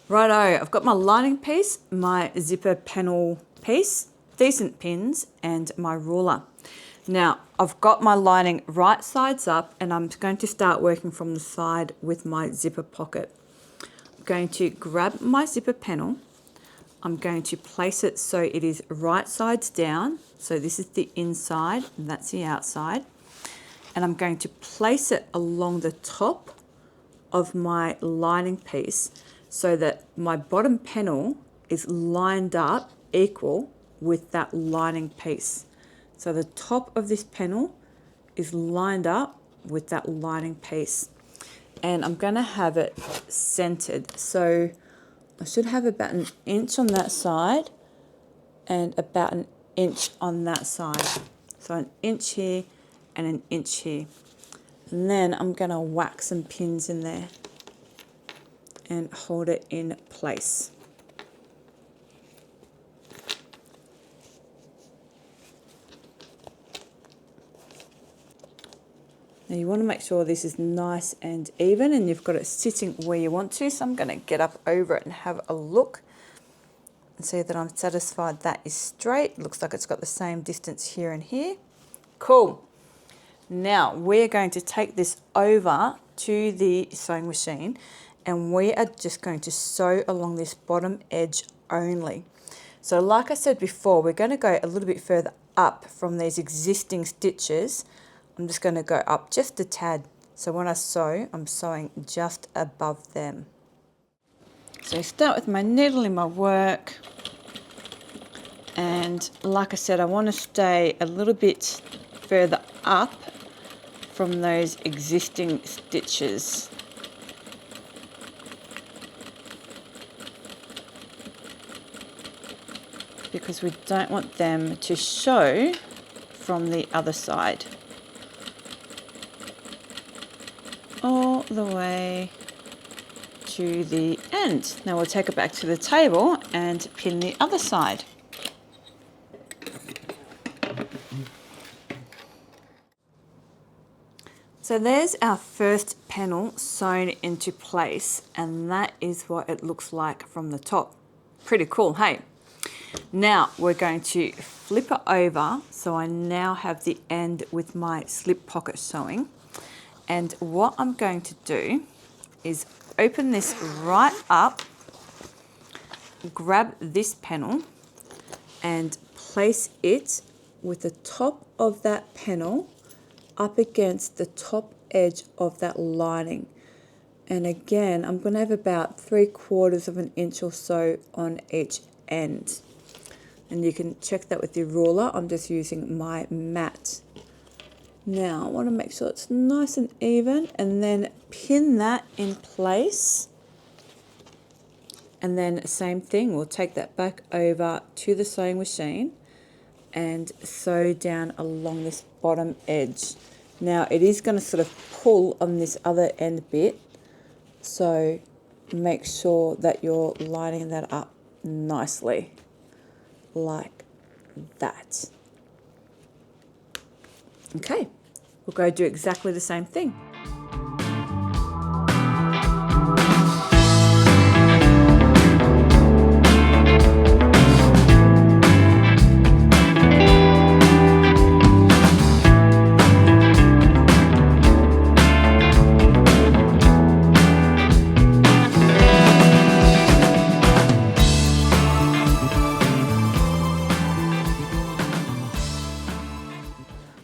Righto, I've got my lining piece, my zipper panel piece, decent pins, and my ruler. Now, I've got my lining right sides up, and I'm going to start working from the side with my zipper pocket. I'm going to grab my zipper panel. I'm going to place it so it is right sides down. So this is the inside, and that's the outside. And I'm going to place it along the top of my lining piece, so that my bottom panel is lined up equal with that lining piece. So the top of this panel is lined up with that lining piece. And I'm going to have it centered. So I should have about 1 inch on that side and about 1 inch on that side. So 1 inch here and 1 inch here. And then I'm going to whack some pins in there and hold it in place. Now you want to make sure this is nice and even, and you've got it sitting where you want to. So I'm going to get up over it and have a look and see that I'm satisfied that is straight. Looks like it's got the same distance here and here. Cool. Now we're going to take this over to the sewing machine, and we are just going to sew along this bottom edge only. So like I said before, we're going to go a little bit further up from these existing stitches. I'm just going to go up just a tad. So when I sew, I'm sewing just above them. So start with my needle in my work. And like I said, I want to stay a little bit further up from those existing stitches. Because we don't want them to show from the other side. All the way to the end. Now we'll take it back to the table and pin the other side. So there's our first panel sewn into place, and that is what it looks like from the top. Pretty cool, hey? Now we're going to flip it over, so I now have the end with my slip pocket sewing. And what I'm going to do is open this right up, grab this panel and place it with the top of that panel up against the top edge of that lining. And again, I'm going to have about 3/4 of an inch or so on each end. And you can check that with your ruler. I'm just using my mat. Now I want to make sure it's nice and even, and then pin that in place. And then same thing, we'll take that back over to the sewing machine and sew down along this bottom edge. Now it is going to sort of pull on this other end bit, so make sure that you're lining that up nicely like that. Okay, we'll go do exactly the same thing.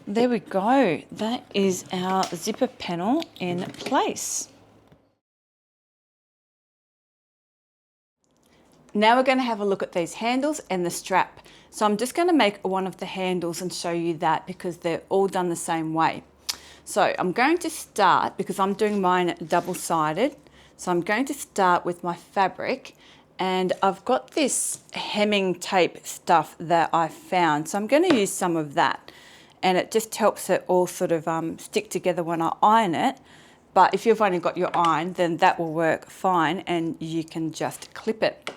There we go. That is our zipper panel in place. Now we're going to have a look at these handles and the strap. So I'm just going to make one of the handles and show you that because they're all done the same way. So I'm going to start, because I'm doing mine double-sided, so I'm going to start with my fabric, and I've got this hemming tape stuff that I found. So I'm going to use some of that. And it just helps it all sort of stick together when I iron it. But if you've only got your iron, then that will work fine and you can just clip it.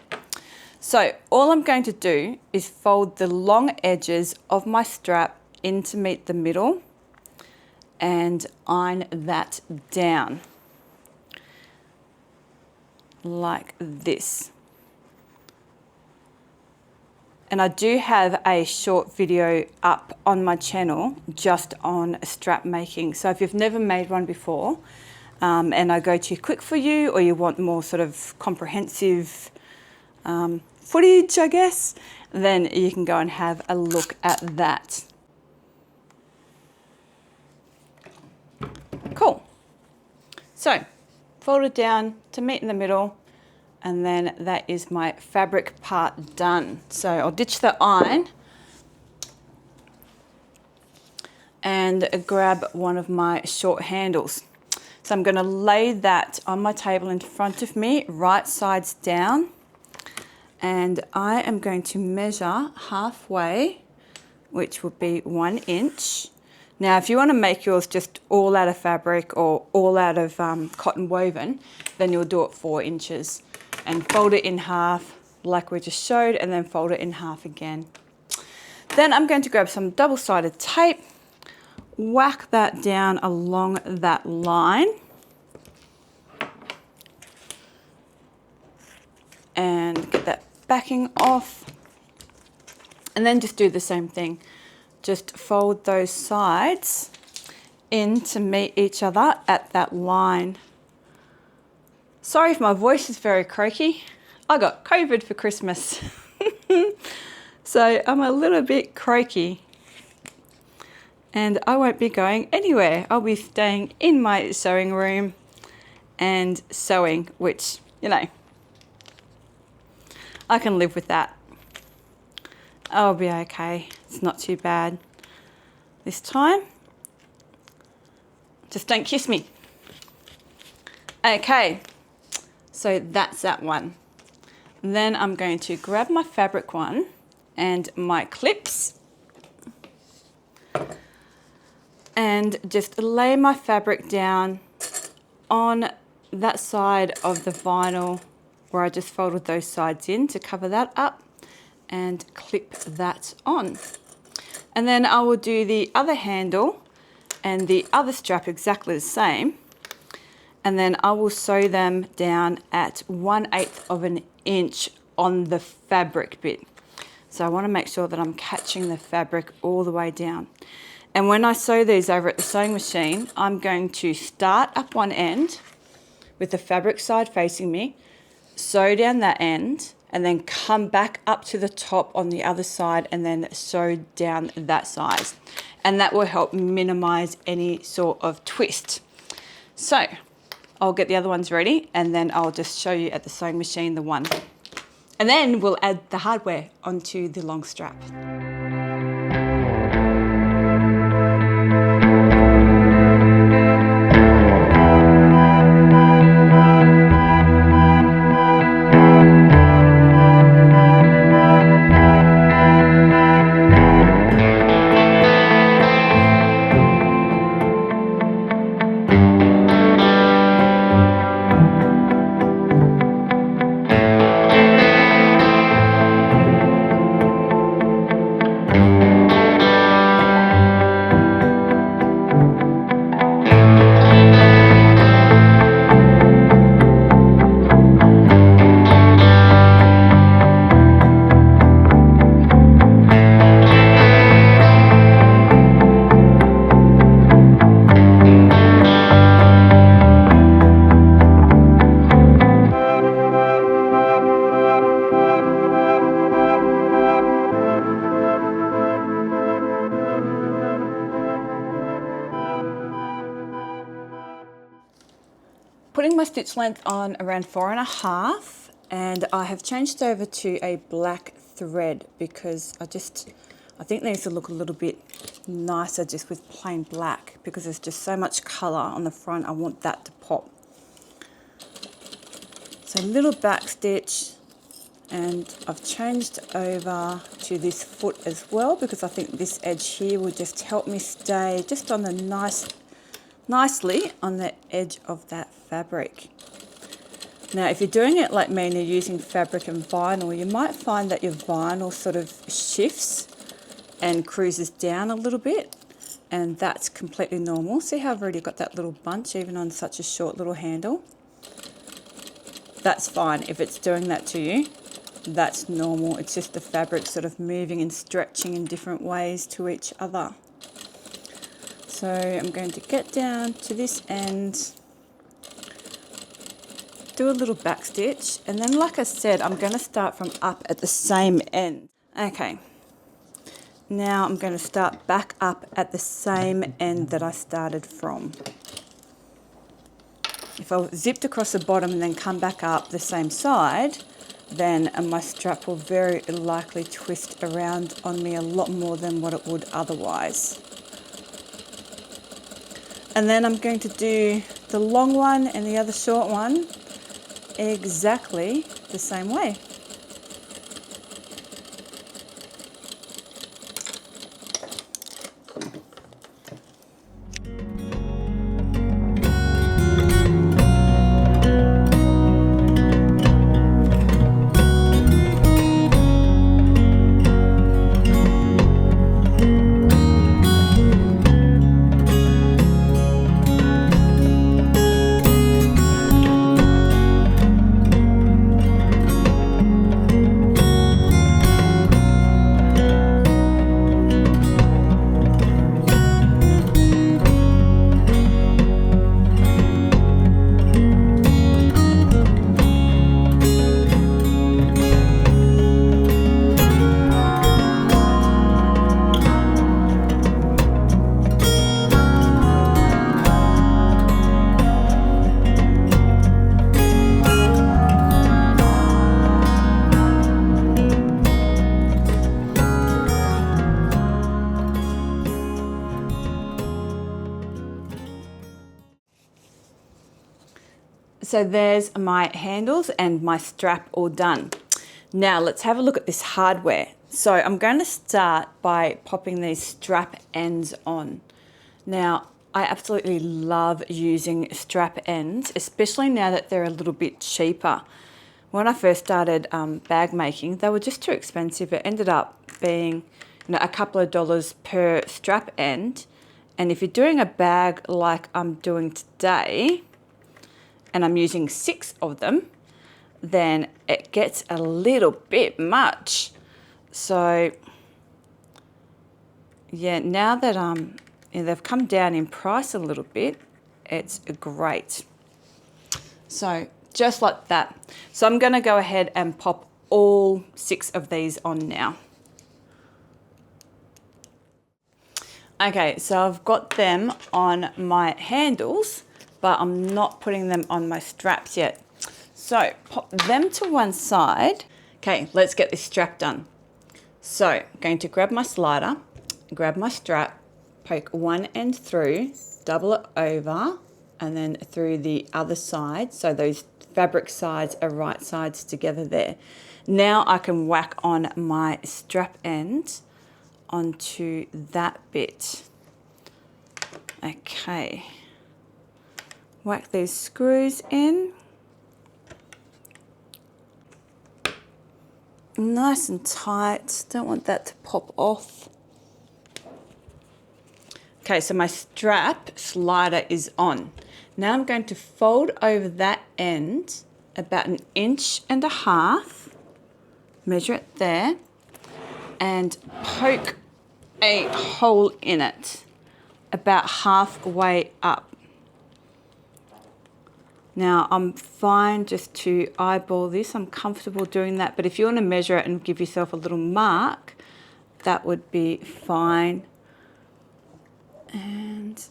So all I'm going to do is fold the long edges of my strap in to meet the middle and iron that down like this. And I do have a short video up on my channel just on strap making. So if you've never made one before and I go too quick for you, or you want more sort of comprehensive footage, I guess, then you can go and have a look at that. Cool. So fold it down to meet in the middle. And then that is my fabric part done. So I'll ditch the iron and grab one of my short handles. So I'm going to lay that on my table in front of me, right sides down. And I am going to measure halfway, which would be 1 inch. Now, if you want to make yours just all out of fabric or all out of cotton woven, then you'll do it 4 inches. And fold it in half like we just showed, and then fold it in half again. Then I'm going to grab some double-sided tape, whack that down along that line, and get that backing off, and then just do the same thing. Just fold those sides in to meet each other at that line. Sorry if my voice is very croaky. I got COVID for Christmas. So I'm a little bit croaky. And I won't be going anywhere. I'll be staying in my sewing room and sewing, which, you know, I can live with that. I'll be okay. It's not too bad this time. Just don't kiss me. Okay. So that's that one. Then I'm going to grab my fabric one and my clips and just lay my fabric down on that side of the vinyl where I just folded those sides in to cover that up and clip that on. And then I will do the other handle and the other strap exactly the same. And then I will sew them down at 1/8 of an inch on the fabric bit. So I want to make sure that I'm catching the fabric all the way down. And when I sew these over at the sewing machine, I'm going to start up one end with the fabric side facing me, sew down that end, and then come back up to the top on the other side and then sew down that side. And that will help minimize any sort of twist. So I'll get the other ones ready and then I'll just show you at the sewing machine the one. And then we'll add the hardware onto the long strap. Putting my stitch length on around 4.5, and I have changed over to a black thread because I think these will look a little bit nicer just with plain black, because there's just so much colour on the front. I want that to pop. So a little back stitch, and I've changed over to this foot as well because I think this edge here will just help me stay just on the nicely on the edge of that fabric. Now, if you're doing it like me and you're using fabric and vinyl, you might find that your vinyl sort of shifts and cruises down a little bit, and that's completely normal. See how I've already got that little bunch even on such a short little handle? That's fine. If it's doing that to you, that's normal. It's just the fabric sort of moving and stretching in different ways to each other. So I'm going to get down to this end, do a little back stitch, and then like I said, I'm going to start from up at the same end. Okay, now I'm going to start back up at the same end that I started from. If I zipped across the bottom and then come back up the same side, then my strap will very likely twist around on me a lot more than what it would otherwise. And then I'm going to do the long one and the other short one exactly the same way. So there's my handles and my strap all done. Now let's have a look at this hardware. So I'm going to start by popping these strap ends on. Now I absolutely love using strap ends, especially now that they're a little bit cheaper. When I first started bag making, they were just too expensive. It ended up being a couple of dollars per strap end. And if you're doing a bag like I'm doing today, and I'm using 6 of them, then it gets a little bit much. So yeah, now that they've come down in price a little bit, it's great. So just like that. So I'm going to go ahead and pop all 6 of these on now. Okay, so I've got them on my handles. but I'm not putting them on my straps yet. So pop them to one side. Okay, let's get this strap done. So I'm going to grab my slider, grab my strap, poke one end through, double it over, and then through the other side. So those fabric sides are right sides together there. Now I can whack on my strap end onto that bit. Okay. Whack these screws in. Nice and tight. Don't want that to pop off. Okay, so my strap slider is on. Now I'm going to fold over that end about 1.5 inches, measure it there, and poke a hole in it about halfway up. Now I'm fine just to eyeball this, I'm comfortable doing that, but if you want to measure it and give yourself a little mark, that would be fine. And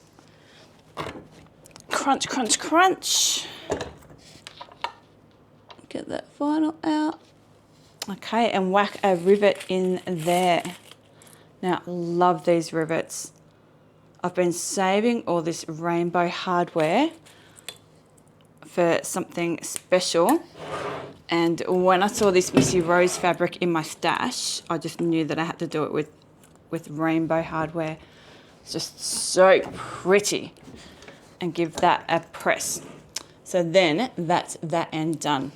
crunch, crunch, crunch. Get that vinyl out. Okay, and whack a rivet in there. Now, love these rivets. I've been saving all this rainbow hardware for something special. And when I saw this Missy Rose fabric in my stash, I just knew that I had to do it with rainbow hardware. It's just so pretty. And give that a press. So then that's that end done.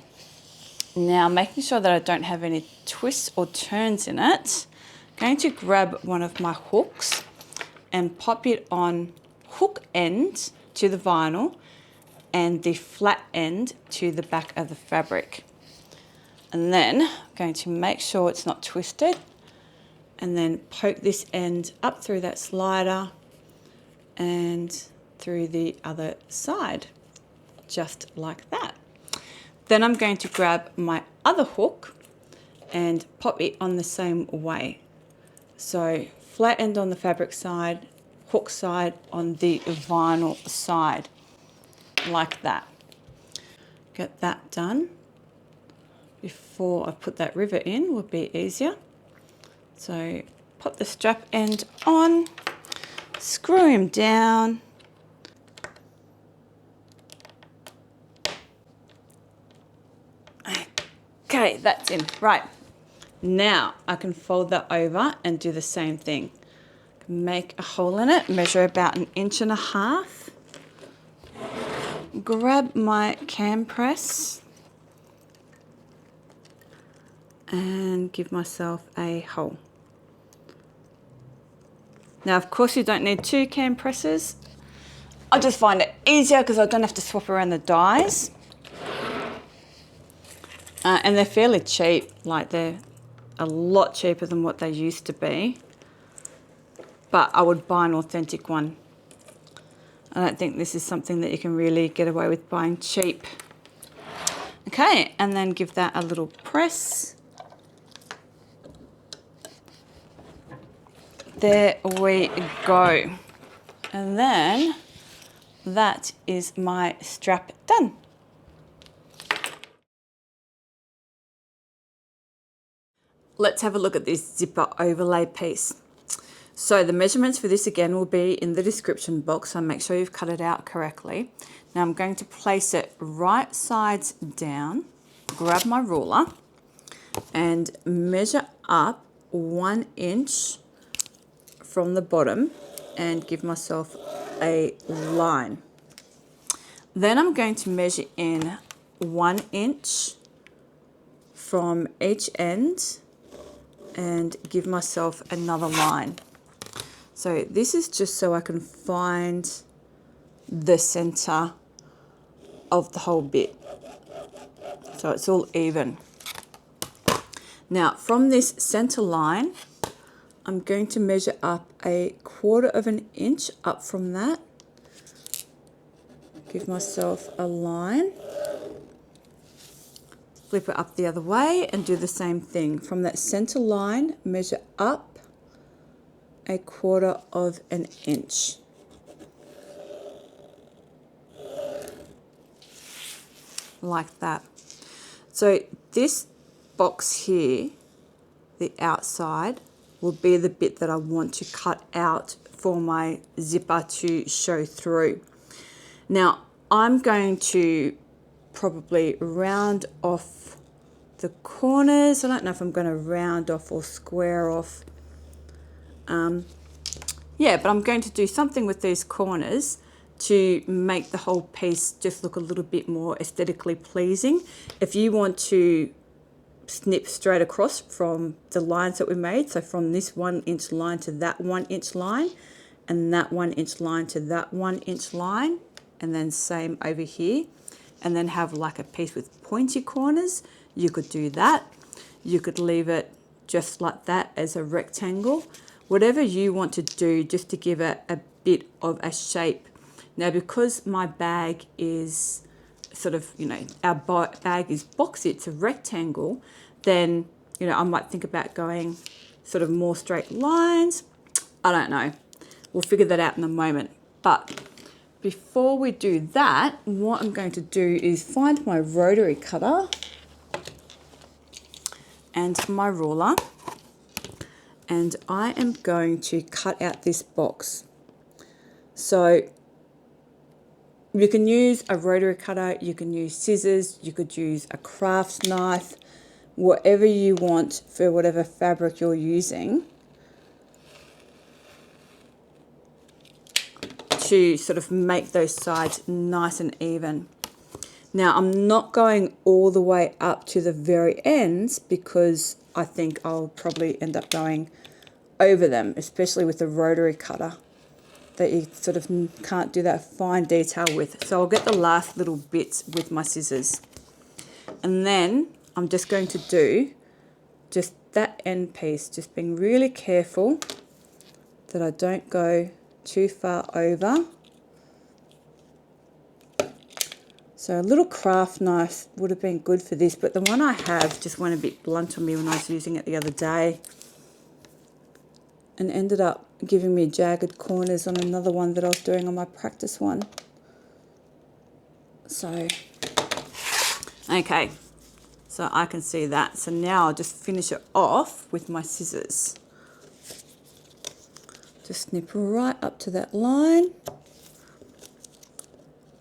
Now, making sure that I don't have any twists or turns in it, I'm going to grab one of my hooks and pop it on hook end to the vinyl and the flat end to the back of the fabric. And then I'm going to make sure it's not twisted and then poke this end up through that slider and through the other side, just like that. Then I'm going to grab my other hook and pop it on the same way. So flat end on the fabric side, hook side on the vinyl side, like that. Get that done before I put that rivet in, would be easier. So pop the strap end on, screw him down. Okay, that's in. Right, now I can fold that over and do the same thing. Make a hole in it, measure about 1.5 inches. Grab my cam press and give myself a hole. Now, of course, you don't need 2 cam presses. I just find it easier because I don't have to swap around the dies. And they're fairly cheap, like they're a lot cheaper than what they used to be. But I would buy an authentic one. I don't think this is something that you can really get away with buying cheap. Okay, and then give that a little press. There we go. And then that is my strap done. Let's have a look at this zipper overlay piece. So the measurements for this again will be in the description box, so make sure you've cut it out correctly. Now I'm going to place it right sides down, grab my ruler and measure up 1 inch from the bottom and give myself a line. Then I'm going to measure in 1 inch from each end and give myself another line. So this is just so I can find the center of the whole bit, so it's all even. Now from this center line, I'm going to measure up 1/4 inch up from that, give myself a line, flip it up the other way and do the same thing. From that center line, measure up 1/4 inch. like that. So this box here, the outside, will be the bit that I want to cut out for my zipper to show through. Now I'm going to probably round off the corners. I don't know if I'm going to round off or square off. Yeah, but I'm going to do something with these corners to make the whole piece just look a little bit more aesthetically pleasing. If you want to snip straight across from the lines that we made, so from this 1 inch line to that 1 inch line, and that 1 inch line to that 1 inch line, and then same over here, and then have like a piece with pointy corners, you could do that. You could leave it just like that as a rectangle. Whatever you want to do just to give it a bit of a shape. Now, because my bag is sort of, you know, our bag is boxy, it's a rectangle, then, you know, I might think about going sort of more straight lines. I don't know. We'll figure that out in a moment. But before we do that, what I'm going to do is find my rotary cutter and my ruler, and I am going to cut out this box. So you can use a rotary cutter, you can use scissors, you could use a craft knife, whatever you want for whatever fabric you're using, to sort of make those sides nice and even. Now I'm not going all the way up to the very ends because I think I'll probably end up going over them, especially with the rotary cutter, that you sort of can't do that fine detail with. So I'll get the last little bits with my scissors. And then I'm just going to do just that end piece, just being really careful that I don't go too far over. So a little craft knife would have been good for this, but the one I have just went a bit blunt on me when I was using it the other day and ended up giving me jagged corners on another one that I was doing on my practice one. So, okay, so I can see that. So now I'll just finish it off with my scissors. Just snip right up to that line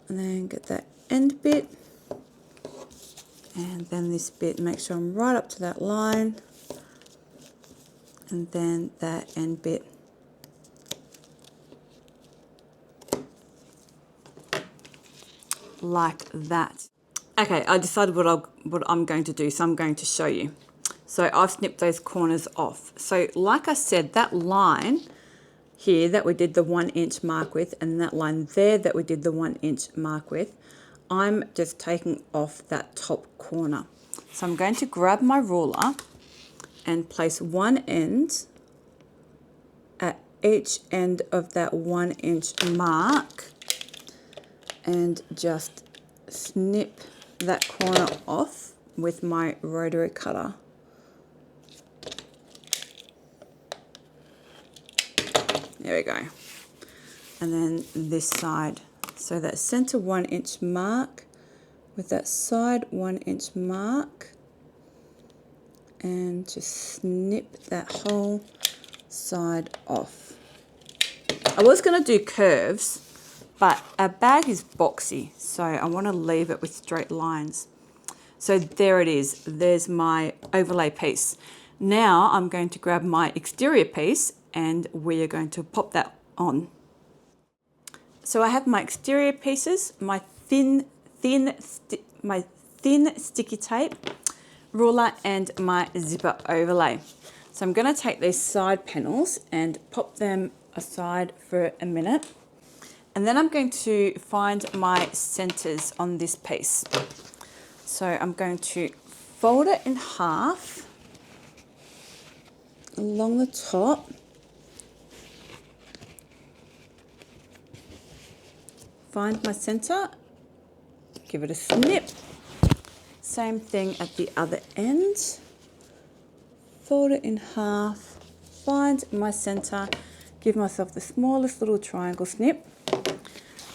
and then get that end bit, and then this bit, make sure I'm right up to that line, and then that end bit. Like that. Okay, I decided what I'm going to do, so I'm going to show you. So I've snipped those corners off. So like I said, that line here that we did the 1 inch mark with, and that line there that we did the 1 inch mark with, I'm just taking off that top corner. So I'm going to grab my ruler and place one end at each end of that 1 inch mark and just snip that corner off with my rotary cutter. There we go. And then this side. So that center 1 inch mark with that side 1 inch mark, and just snip that whole side off. I was going to do curves, but our bag is boxy, so I want to leave it with straight lines. So there it is. There's my overlay piece. Now I'm going to grab my exterior piece and we are going to pop that on. So I have my exterior pieces, my thin sticky tape, ruler, and my zipper overlay. So I'm going to take these side panels and pop them aside for a minute. And then I'm going to find my centers on this piece. So I'm going to fold it in half along the top. Find my center, give it a snip. Same thing at the other end. Fold it in half, find my center, give myself the smallest little triangle snip.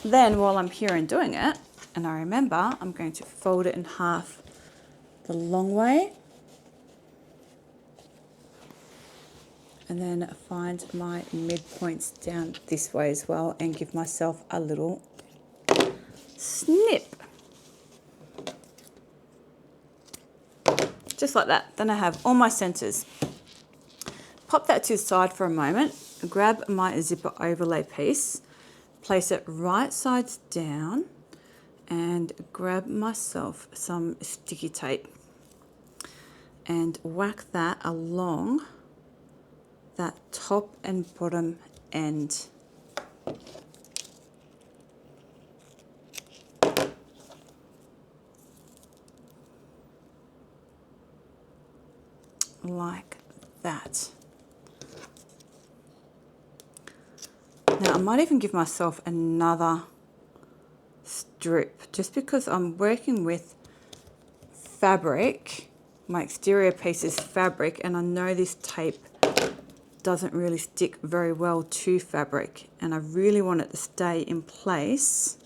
Then while I'm here and doing it, And I remember I'm going to fold it in half the long way. And then find my midpoints down this way as well and give myself a little snip. Just like that. Then I have all my centers. Pop that to the side for a moment. Grab my zipper overlay piece. Place it right sides down. And grab myself some sticky tape. And whack that along that top and bottom end. Like that. Now I might even give myself another strip just because I'm working with fabric. My exterior piece is fabric and I know this tape doesn't really stick very well to fabric and I really want it to stay in place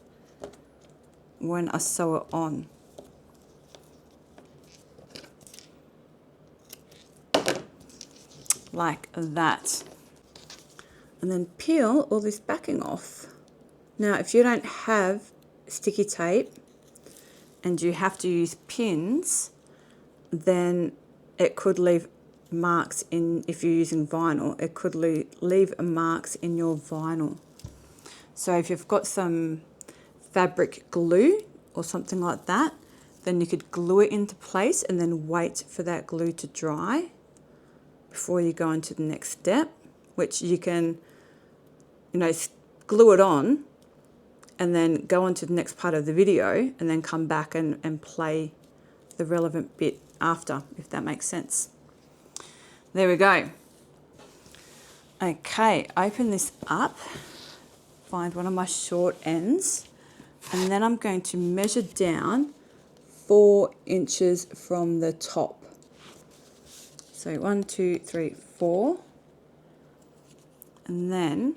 when I sew it on. Like that. And then peel all this backing off. Now if you don't have sticky tape and you have to use pins, then it could leave marks in, if you're using vinyl, it could leave marks in your vinyl. So if you've got some fabric glue or something like that, then you could glue it into place and then wait for that glue to dry before you go into the next step, which you can, glue it on and then go on to the next part of the video and then come back and play the relevant bit after, if that makes sense. There we go. Okay, open this up, find one of my short ends, and then I'm going to measure down 4 inches from the top. So 1, 2, 3, 4. And then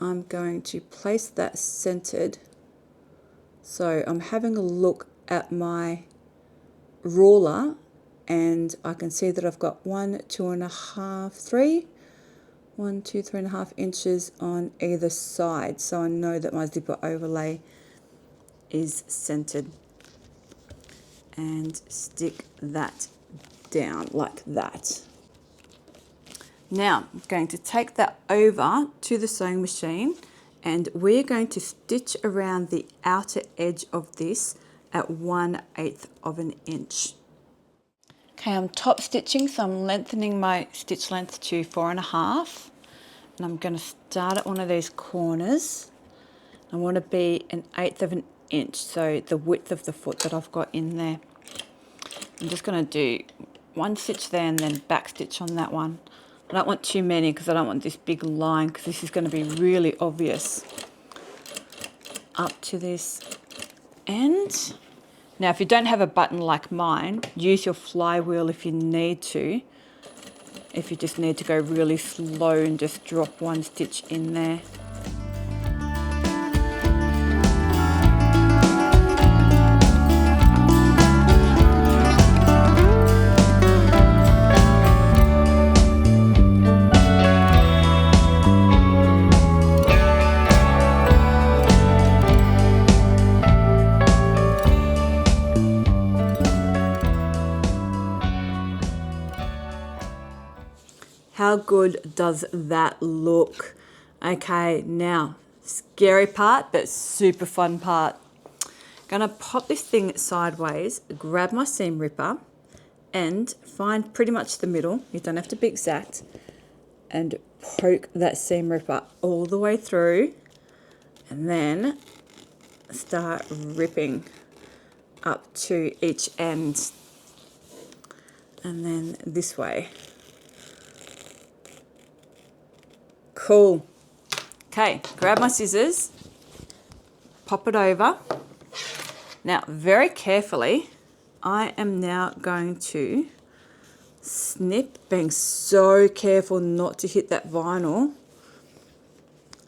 I'm going to place that centered. So I'm having a look at my ruler and I can see that I've got 1, 2.5, 3. 1, 2, 3.5 inches on either side. So I know that my zipper overlay is centered. And stick that down like that. Now I'm going to take that over to the sewing machine and we're going to stitch around the outer edge of this at 1/8 of an inch. Okay, I'm top stitching, so I'm lengthening my stitch length to 4.5, and I'm going to start at one of these corners. I want to be 1/8 of an inch, so the width of the foot that I've got in there. I'm just going to do one stitch there and then back stitch on that one. I don't want too many because I don't want this big line, because this is going to be really obvious up to this end. Now, if you don't have a button like mine, use your flywheel if you need to. If you just need to go really slow and just drop one stitch in there. How good does that look? Okay, now, scary part, but super fun part. Gonna pop this thing sideways, grab my seam ripper, and find pretty much the middle. You don't have to be exact. And poke that seam ripper all the way through, and then start ripping up to each end. And then this way. Cool. Okay, grab my scissors, pop it over. Now, very carefully, I am now going to snip, being so careful not to hit that vinyl.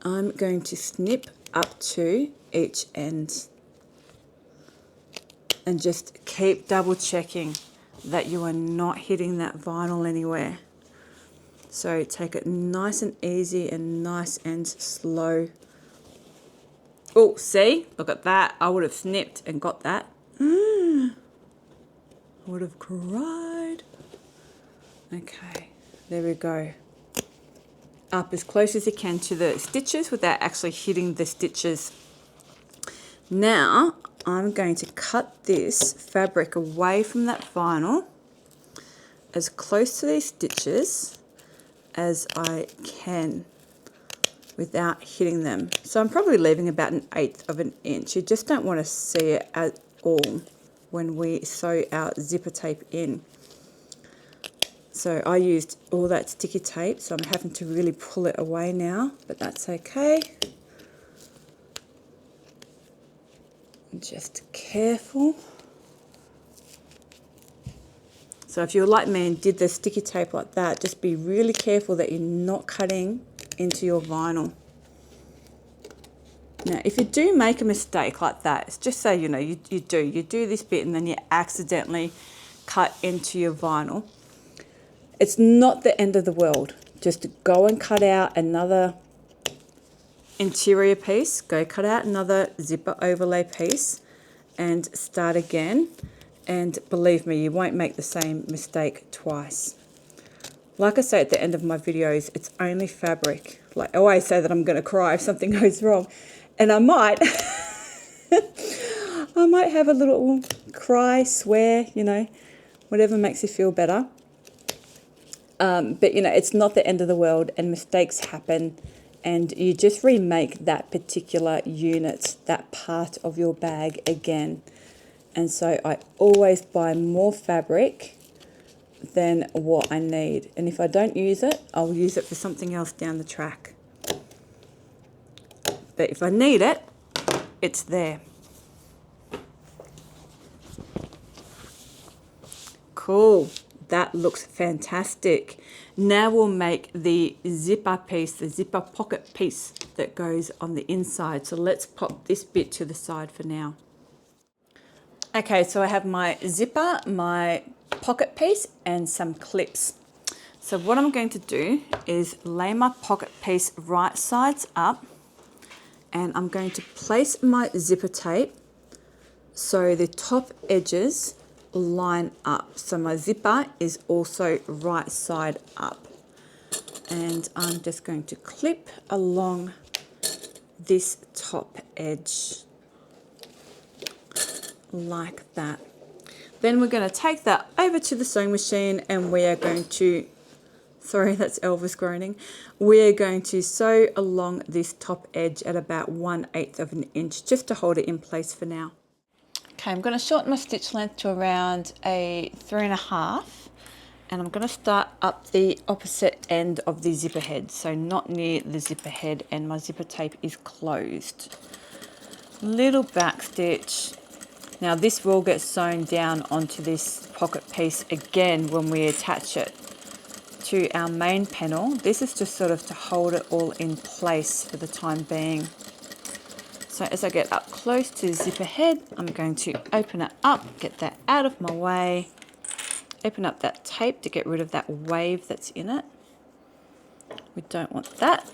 I'm going to snip up to each end. and just keep double checking that you are not hitting that vinyl anywhere. So take it nice and easy and nice and slow. Oh, see? Look at that. I would have snipped and got that. I would have cried. Okay, there we go. Up as close as you can to the stitches without actually hitting the stitches. Now, I'm going to cut this fabric away from that vinyl as close to these stitches as I can without hitting them. So I'm probably leaving about 1/8 of an inch. You just don't want to see it at all when we sew our zipper tape in. So I used all that sticky tape, so I'm having to really pull it away now, but that's okay. Just careful. So if you're like me and did the sticky tape like that, just be really careful that you're not cutting into your vinyl. Now, if you do make a mistake like that, it's just so you know, you do this bit and then you accidentally cut into your vinyl. It's not the end of the world. Just go and cut out another interior piece, go cut out another zipper overlay piece and start again. And believe me, you won't make the same mistake twice. Like I say at the end of my videos, it's only fabric. Like I always say that I'm going to cry if something goes wrong. And I might. I might have a little cry, swear, you know, whatever makes you feel better. But, you know, it's not the end of the world and mistakes happen. And you just remake that particular unit, that part of your bag again. And so I always buy more fabric than what I need. And if I don't use it, I'll use it for something else down the track. But if I need it, it's there. Cool. That looks fantastic. Now we'll make the zipper piece, the zipper pocket piece that goes on the inside. So let's pop this bit to the side for now. Okay, so I have my zipper, my pocket piece, and some clips. So what I'm going to do is lay my pocket piece right sides up, and I'm going to place my zipper tape so the top edges line up. So my zipper is also right side up. And I'm just going to clip along this top edge like that. Then we're going to take that over to the sewing machine and we are going to, sorry, that's Elvis groaning. We're going to sew along this top edge at about 1/8 of an inch just to hold it in place for now. Okay, I'm going to shorten my stitch length to around a 3.5, and I'm going to start up the opposite end of the zipper head, so not near the zipper head, and my zipper tape is closed. Little back stitch. Now this will get sewn down onto this pocket piece again when we attach it to our main panel. This is just sort of to hold it all in place for the time being. So as I get up close to the zipper head, I'm going to open it up, get that out of my way, open up that tape to get rid of that wave that's in it. We don't want that.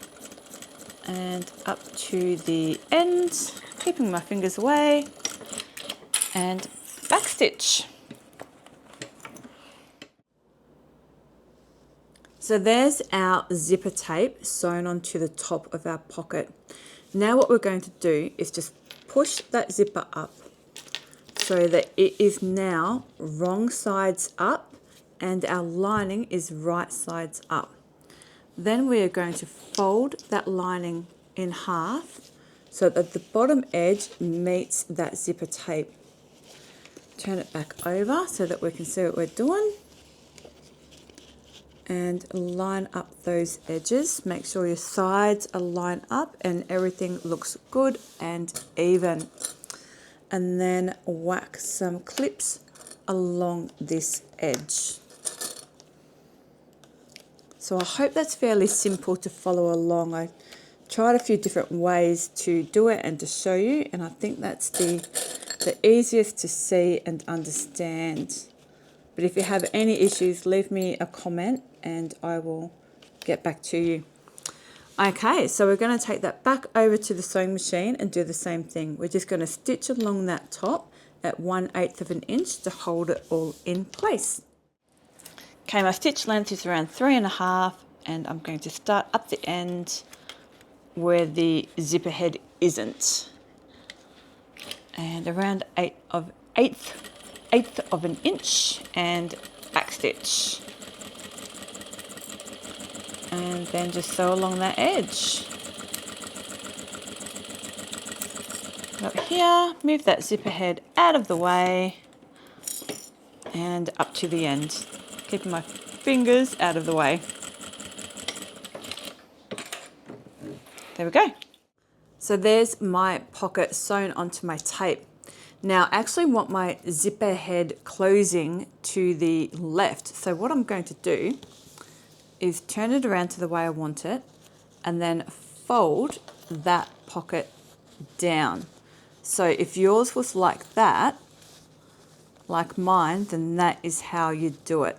And up to the end, keeping my fingers away, and backstitch. So there's our zipper tape sewn onto the top of our pocket. Now what we're going to do is just push that zipper up so that it is now wrong sides up and our lining is right sides up. Then we are going to fold that lining in half so that the bottom edge meets that zipper tape. Turn it back over so that we can see what we're doing. And line up those edges. Make sure your sides are lined up and everything looks good and even. And then whack some clips along this edge. So I hope that's fairly simple to follow along. I tried a few different ways to do it and to show you, and I think that's the the easiest to see and understand. But if you have any issues, leave me a comment and I will get back to you. Okay, so we're going to take that back over to the sewing machine and do the same thing. We're just going to stitch along that top at 1/8 of an inch to hold it all in place. Okay, my stitch length is around 3.5, and I'm going to start up the end where the zipper head isn't. And around eighth of an inch and backstitch. And then just sew along that edge. Up here, move that zipper head out of the way and up to the end. Keeping my fingers out of the way. There we go. So there's my pocket sewn onto my tape. Now I actually want my zipper head closing to the left. So what I'm going to do is turn it around to the way I want it and then fold that pocket down. So if yours was like that, like mine, then that is how you do it.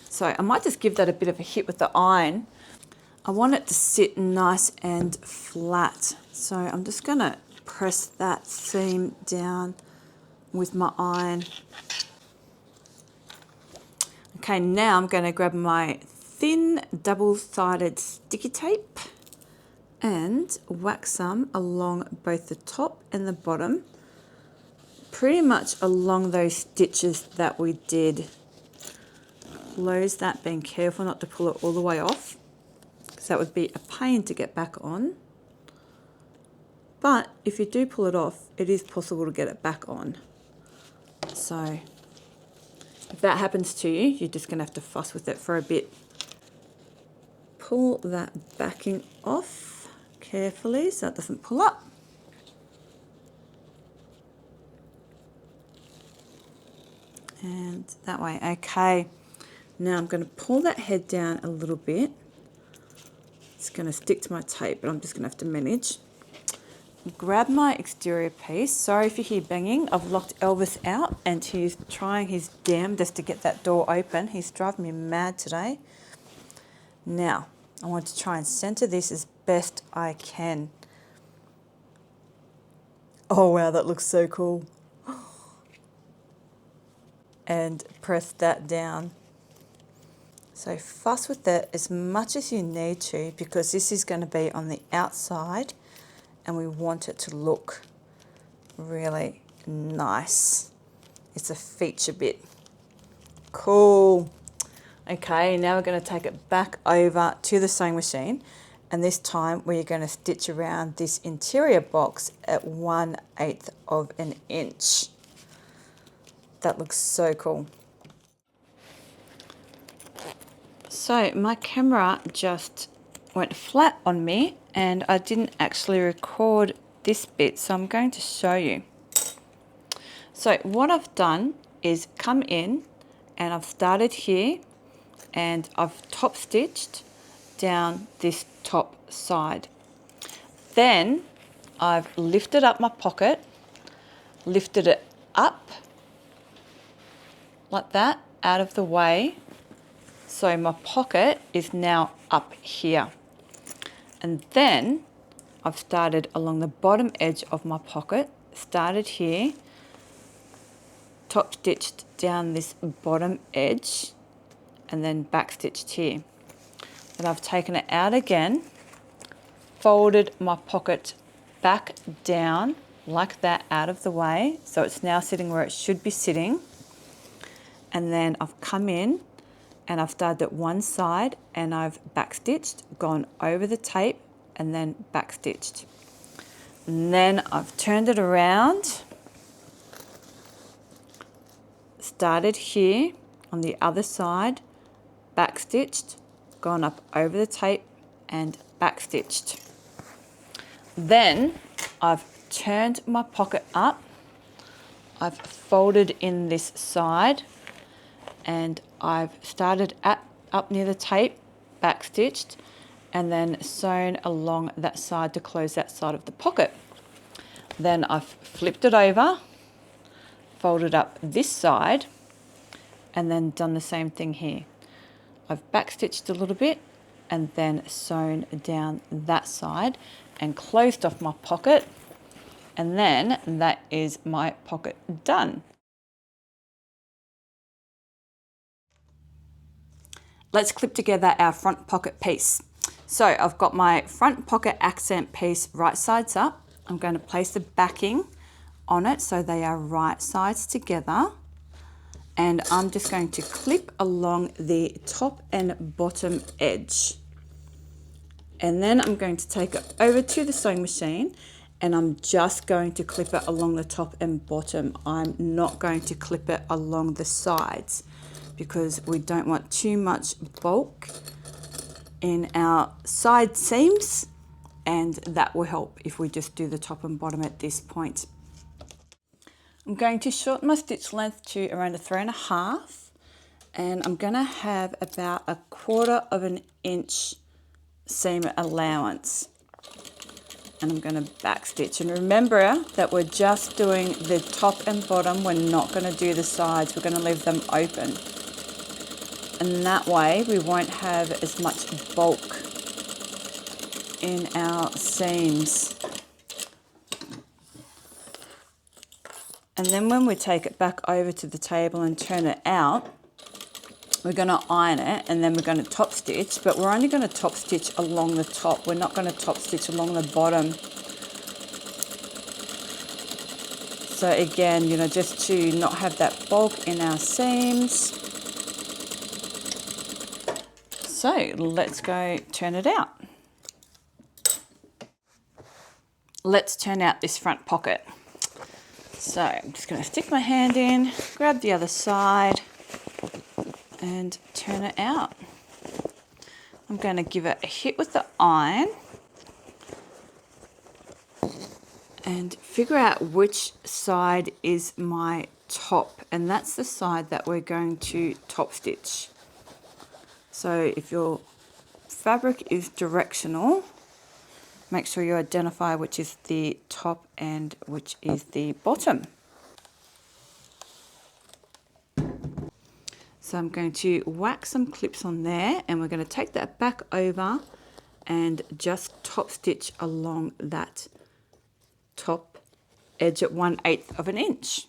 So I might just give that a bit of a hit with the iron. I want it to sit nice and flat. So I'm just going to press that seam down with my iron. Okay, now I'm going to grab my thin double-sided sticky tape and whack some along both the top and the bottom, pretty much along those stitches that we did. Close that, being careful not to pull it all the way off, because that would be a pain to get back on. But if you do pull it off, it is possible to get it back on. So if that happens to you, you're just going to have to fuss with it for a bit. Pull that backing off carefully so it doesn't pull up. And that way, okay. Now I'm going to pull that head down a little bit. It's going to stick to my tape, but I'm just going to have to manage. Grab my exterior piece. Sorry if you hear banging. I've locked Elvis out and he's trying his damnedest to get that door open. He's driving me mad today. Now, I want to try and center this as best I can. Oh wow, that looks so cool. And press that down. So fuss with it as much as you need to, because this is going to be on the outside and we want it to look really nice. It's a feature bit. Cool. Okay, now we're going to take it back over to the sewing machine, and this time we're going to stitch around this interior box at 1/8 of an inch. That looks so cool. So my camera just went flat on me and I didn't actually record this bit, so I'm going to show you. So what I've done is come in and I've started here and I've top stitched down this top side. Then I've lifted up my pocket, lifted it up like that out of the way. So my pocket is now up here. And then I've started along the bottom edge of my pocket, started here, top stitched down this bottom edge, and then back stitched here. Then I've taken it out again, folded my pocket back down like that out of the way. So it's now sitting where it should be sitting. And then I've come in and I've started at one side and I've backstitched, gone over the tape and then backstitched. And then I've turned it around, started here on the other side, backstitched, gone up over the tape and backstitched. Then I've turned my pocket up, I've folded in this side, and I've started up near the tape, backstitched, and then sewn along that side to close that side of the pocket. Then I've flipped it over, folded up this side and then done the same thing here. I've backstitched a little bit and then sewn down that side and closed off my pocket, and then that is my pocket done. Let's clip together our front pocket piece. So I've got my front pocket accent piece right sides up. I'm going to place the backing on it so they are right sides together. And I'm just going to clip along the top and bottom edge. And then I'm going to take it over to the sewing machine and I'm just going to clip it along the top and bottom. I'm not going to clip it along the sides because we don't want too much bulk in our side seams, and that will help if we just do the top and bottom at this point. I'm going to shorten my stitch length to around a 3.5, and I'm going to have about 1/4 of an inch seam allowance, and I'm going to backstitch. And remember that we're just doing the top and bottom, we're not going to do the sides, we're going to leave them open, and that way we won't have as much bulk in our seams. And then when we take it back over to the table and turn it out, we're going to iron it and then we're going to top stitch, but we're only going to top stitch along the top. We're not going to top stitch along the bottom. So again, you know, just to not have that bulk in our seams. So let's go turn it out. Let's turn out this front pocket. So I'm just going to stick my hand in, grab the other side and turn it out. I'm going to give it a hit with the iron and figure out which side is my top, and that's the side that we're going to top stitch. So if your fabric is directional, make sure you identify which is the top and which is the bottom. So I'm going to whack some clips on there, and we're going to take that back over and just top stitch along that top edge at 1/8 of an inch.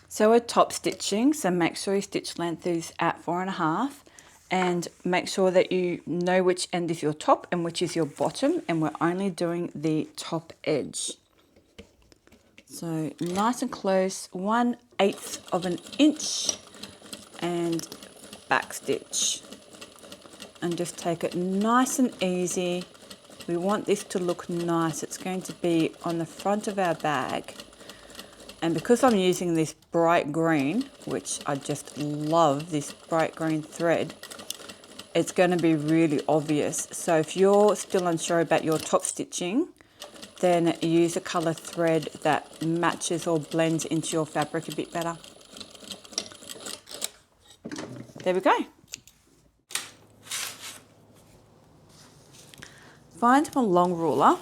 So we're top stitching, so make sure your stitch length is at 4.5, and make sure that you know which end is your top and which is your bottom, and we're only doing the top edge. So nice and close, 1/8 of an inch, and back stitch, and just take it nice and easy. We want this to look nice. It's going to be on the front of our bag, and because I'm using this bright green, which I just love, this bright green thread, it's going to be really obvious. So if you're still unsure about your top stitching, then use a colour thread that matches or blends into your fabric a bit better. There we go. Find my long ruler,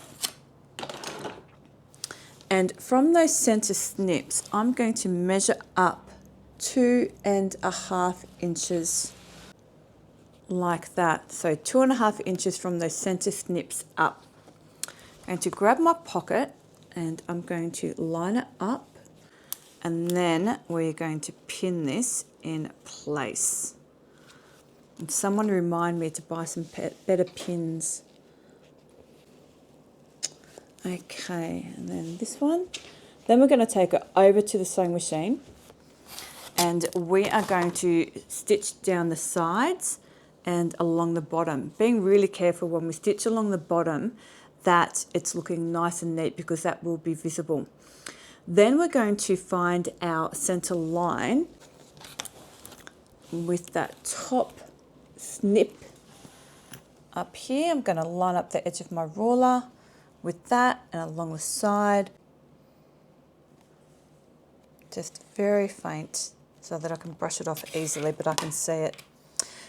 and from those centre snips, I'm going to measure up 2.5 inches like that. So 2.5 inches from those centre snips up. I'm going to grab my pocket and I'm going to line it up, and then we're going to pin this in place. And someone remind me to buy some better pins. Okay, and then this one. Then we're going to take it over to the sewing machine, and we are going to stitch down the sides and along the bottom, being really careful when we stitch along the bottom that it's looking nice and neat, because that will be visible. Then we're going to find our center line with that top snip up here. I'm going to line up the edge of my ruler with that and along the side, just very faint so that I can brush it off easily, but I can see it.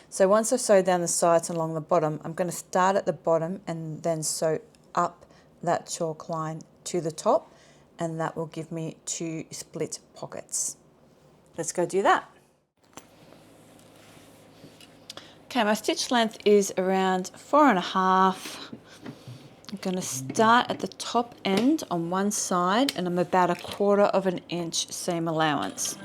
So once I've sewed down the sides and along the bottom, I'm going to start at the bottom and then sew up that chalk line to the top, and that will give me 2 split pockets. Let's go do that. Okay, my stitch length is around 4.5. I'm going to start at the top end on one side, and I'm about 1/4 inch seam allowance.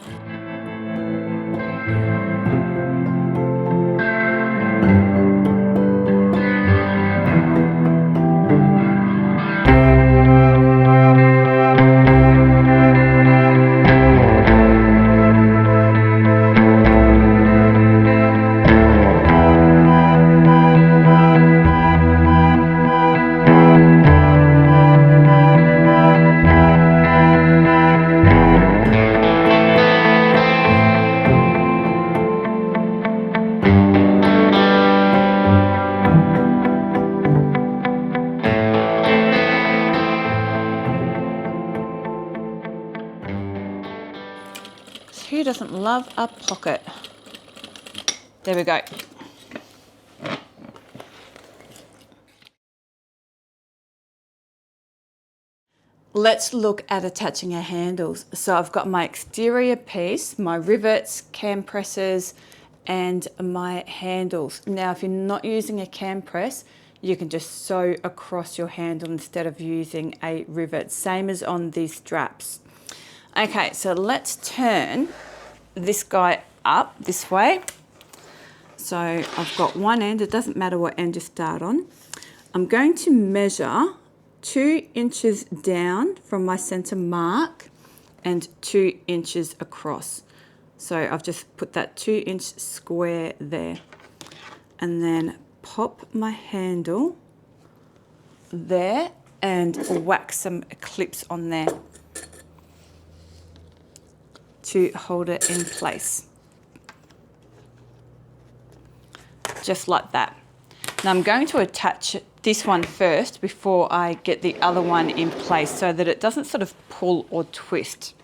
Who doesn't love a pocket? There we go. Let's look at attaching our handles. So I've got my exterior piece, my rivets, cam presses, and my handles. Now, if you're not using a cam press, you can just sew across your handle instead of using a rivet, same as on these straps. Okay, so let's turn this guy up this way. So I've got one end, it doesn't matter what end you start on. I'm going to measure 2 inches down from my center mark and 2 inches across. So I've just put that 2-inch square there, and then pop my handle there and whack some clips on there to hold it in place. Just like that. Now I'm going to attach this one first before I get the other one in place so that it doesn't sort of pull or twist.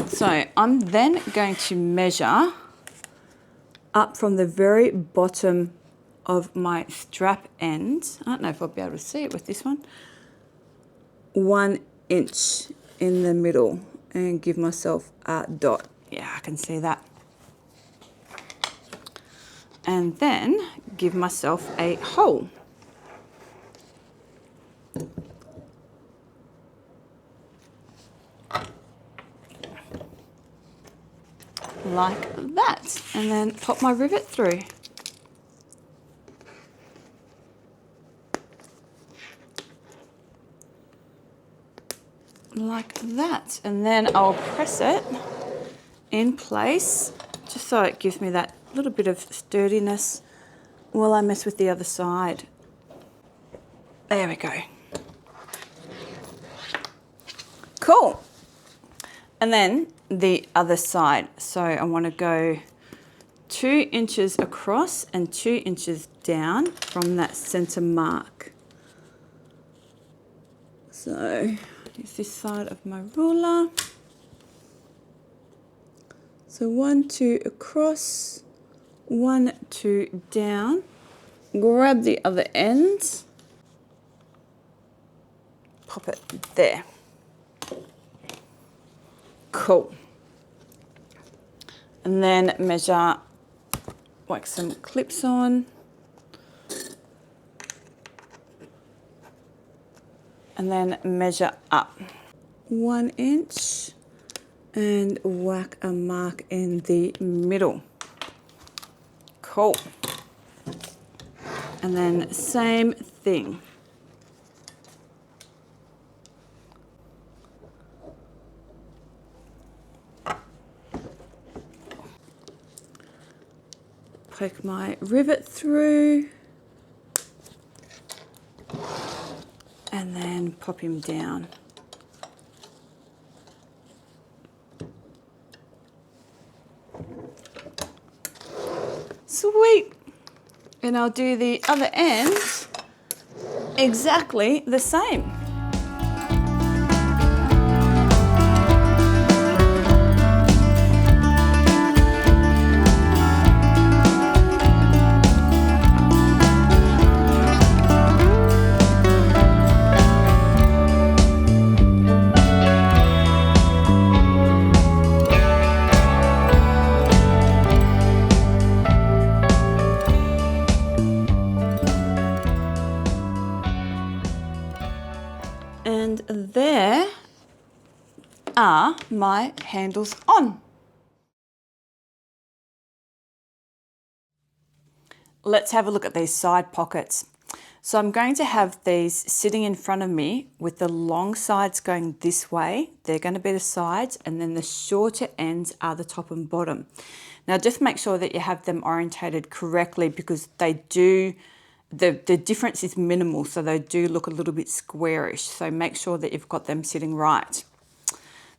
So I'm then going to measure up from the very bottom of my strap end. I don't know if I'll be able to see it with this one. 1 inch in the middle and give myself a dot. Yeah, I can see that. And then give myself a hole. Like that. And then pop my rivet through. Like that. And then I'll press it in place just so it gives me that little bit of sturdiness while I mess with the other side. There we go. Cool. And then the other side. So I want to go 2 inches across and 2 inches down from that center mark. So use this side of my ruler. So 1, 2 across, 1, 2 down. Grab the other end, pop it there. Cool. And then measure, whack some clips on. And then measure up 1 inch and whack a mark in the middle. Cool. And then same thing. Poke my rivet through and then pop him down. Sweet. And I'll do the other end exactly the same. there are my handles on. Let's have a look at these side pockets. So I'm going to have these sitting in front of me with the long sides going this way. They're going to be the sides, and then the shorter ends are the top and bottom. Now just make sure that you have them orientated correctly, because they do, the difference is minimal, so they do look a little bit squarish. So make sure that you've got them sitting right.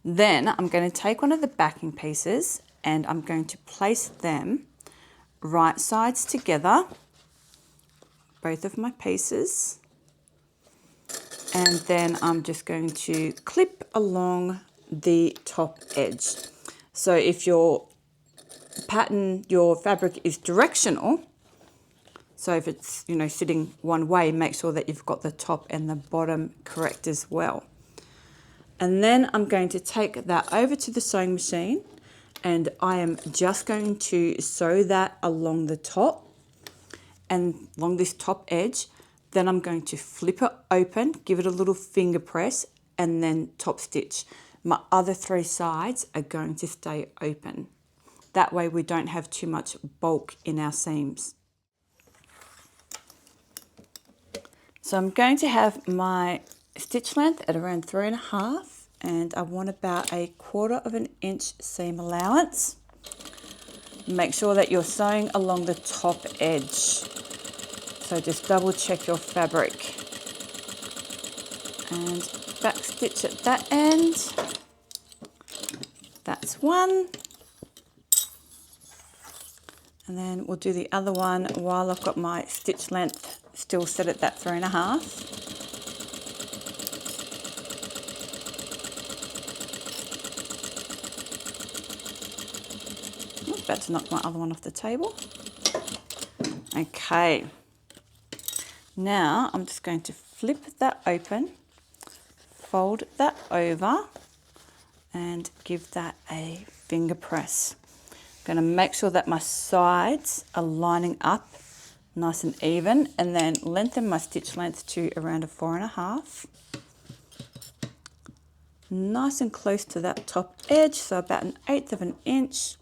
Then I'm going to take one of the backing pieces and I'm going to place them right sides together, both of my pieces, and then I'm just going to clip along the top edge. So if your pattern, your fabric is directional, so if it's, you know, sitting one way, make sure that you've got the top and the bottom correct as well. And then I'm going to take that over to the sewing machine, and I am just going to sew that along the top and along this top edge. Then I'm going to flip it open, give it a little finger press, and then top stitch. My other three sides are going to stay open. That way we don't have too much bulk in our seams. So I'm going to have my stitch length at around 3.5, and I want about 1/4 inch seam allowance. Make sure that you're sewing along the top edge. So just double check your fabric. And back stitch at that end. That's one. And then we'll do the other one while I've got my stitch length still set at that 3.5. About to knock my other one off the table. Okay. Now I'm just going to flip that open, fold that over, and give that a finger press. I'm going to make sure that my sides are lining up nice and even, and then lengthen my stitch length to around a 4.5. Nice and close to that top edge, so about 1/8 inch.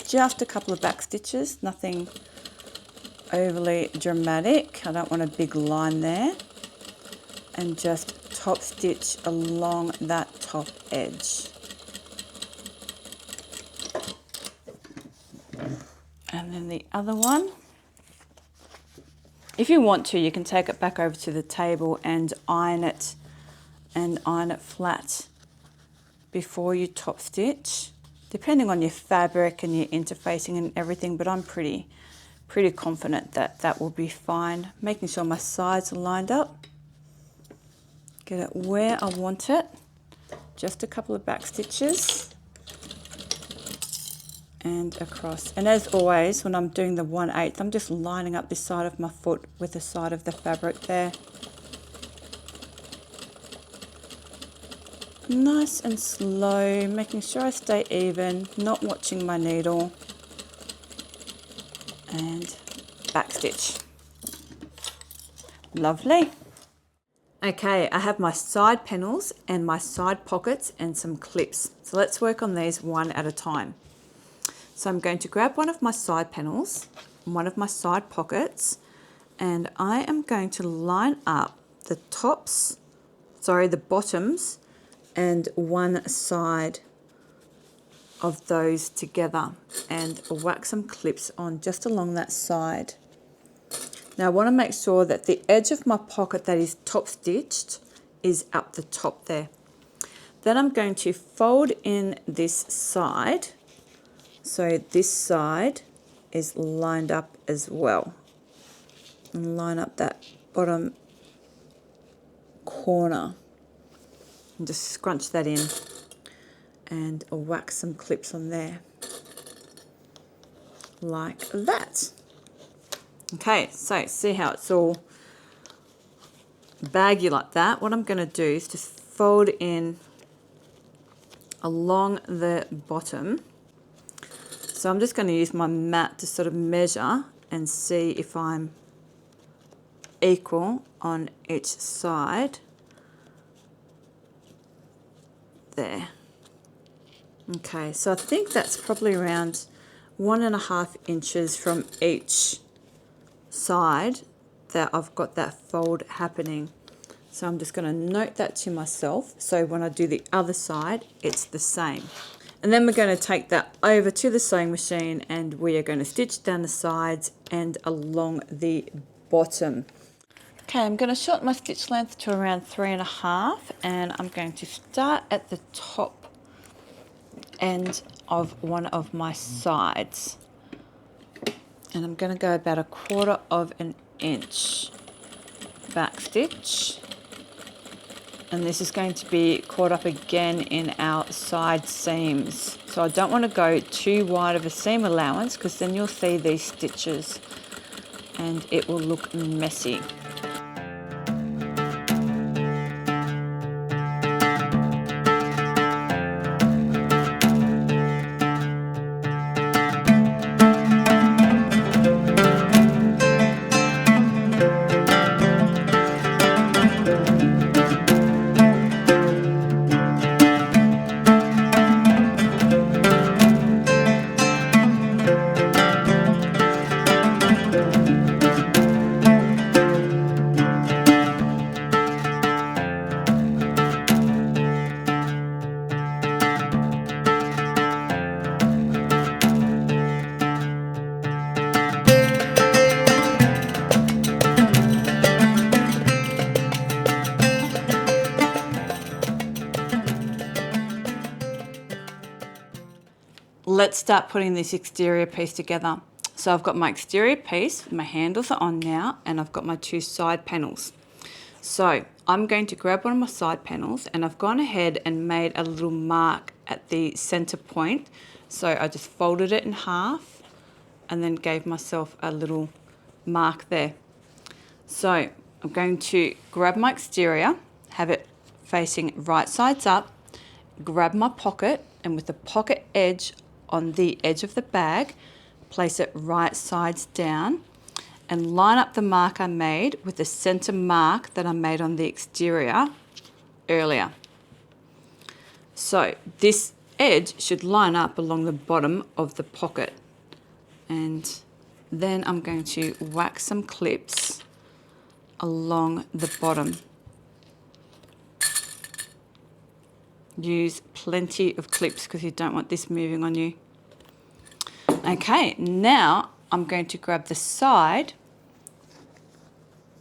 Just a couple of back stitches, nothing overly dramatic. I don't want a big line there. And just top stitch along that top edge. And then the other one. If you want to, you can take it back over to the table and iron it flat before you top stitch, depending on your fabric and your interfacing and everything, but I'm pretty confident that that will be fine. Making sure my sides are lined up. Get it where I want it. Just a couple of back stitches. And across. And as always, when I'm doing the 1/8, I'm just lining up this side of my foot with the side of the fabric there. Nice and slow, making sure I stay even, not watching my needle. And back stitch. Lovely. Okay, I have my side panels and my side pockets and some clips. So let's work on these one at a time. So I'm going to grab one of my side panels, one of my side pockets, and I am going to line up the bottoms and one side of those together, and whack some clips on just along that side. Now I want to make sure that the edge of my pocket that is top stitched is up the top there. Then I'm going to fold in this side. So this side is lined up as well. And line up that bottom corner. And just scrunch that in and whack some clips on there. Like that. Okay, so see how it's all baggy like that? What I'm going to do is just fold in along the bottom. So I'm just going to use my mat to sort of measure and see if I'm equal on each side. there. Okay, so I think that's probably around 1.5 inches from each side that I've got that fold happening. So I'm just going to note that to myself, so when I do the other side it's the same. And then we're going to take that over to the sewing machine and we are going to stitch down the sides and along the bottom. Okay, I'm going to shorten my stitch length to around 3.5, and I'm going to start at the top end of one of my sides. And I'm going to go about 1/4 inch back stitch. And this is going to be caught up again in our side seams. So I don't want to go too wide of a seam allowance, because then you'll see these stitches and it will look messy. Let's start putting this exterior piece together. So I've got my exterior piece, my handles are on now, and I've got my 2 side panels. So I'm going to grab one of my side panels, and I've gone ahead and made a little mark at the center point. So I just folded it in half and then gave myself a little mark there. So I'm going to grab my exterior, have it facing right sides up, grab my pocket, and with the pocket edge on the edge of the bag, place it right sides down and line up the mark I made with the center mark that I made on the exterior earlier. So this edge should line up along the bottom of the pocket, and then I'm going to whack some clips along the bottom. Use plenty of clips because you don't want this moving on you. Okay, now I'm going to grab the side,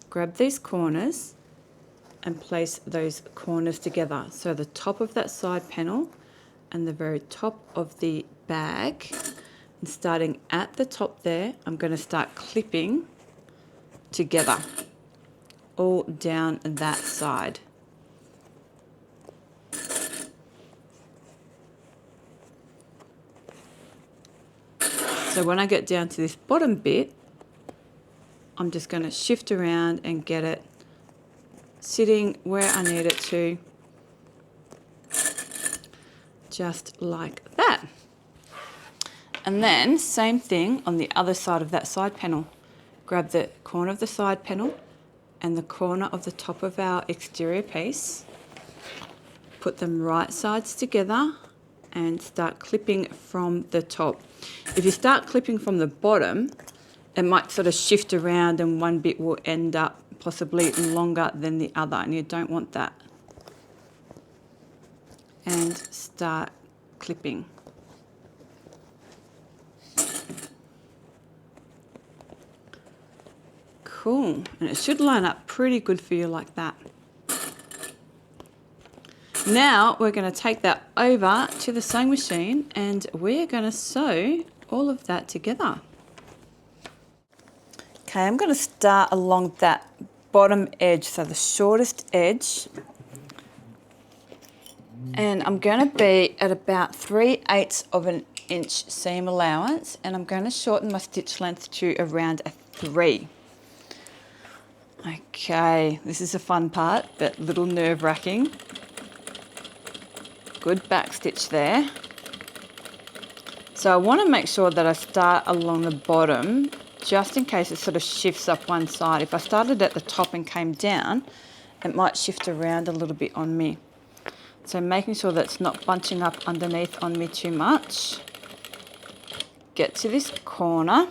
grab these corners and place those corners together. So the top of that side panel and the very top of the bag. And starting at the top there, I'm going to start clipping together all down that side. So when I get down to this bottom bit, I'm just going to shift around and get it sitting where I need it to, just like that. And then same thing on the other side of that side panel. Grab the corner of the side panel and the corner of the top of our exterior piece, put them right sides together and start clipping from the top. If you start clipping from the bottom, it might sort of shift around and one bit will end up possibly longer than the other, and you don't want that. And start clipping. Cool, and it should line up pretty good for you like that. Now we're going to take that over to the sewing machine and we're going to sew all of that together. Okay, I'm going to start along that bottom edge, so the shortest edge. And I'm going to be at about 3/8 of an inch seam allowance, and I'm going to shorten my stitch length to around a 3. Okay, this is a fun part, but a little nerve-wracking. Good back stitch there. So I want to make sure that I start along the bottom, just in case it sort of shifts up one side. If I started at the top and came down, it might shift around a little bit on me. So making sure that it's not bunching up underneath on me too much. Get to this corner.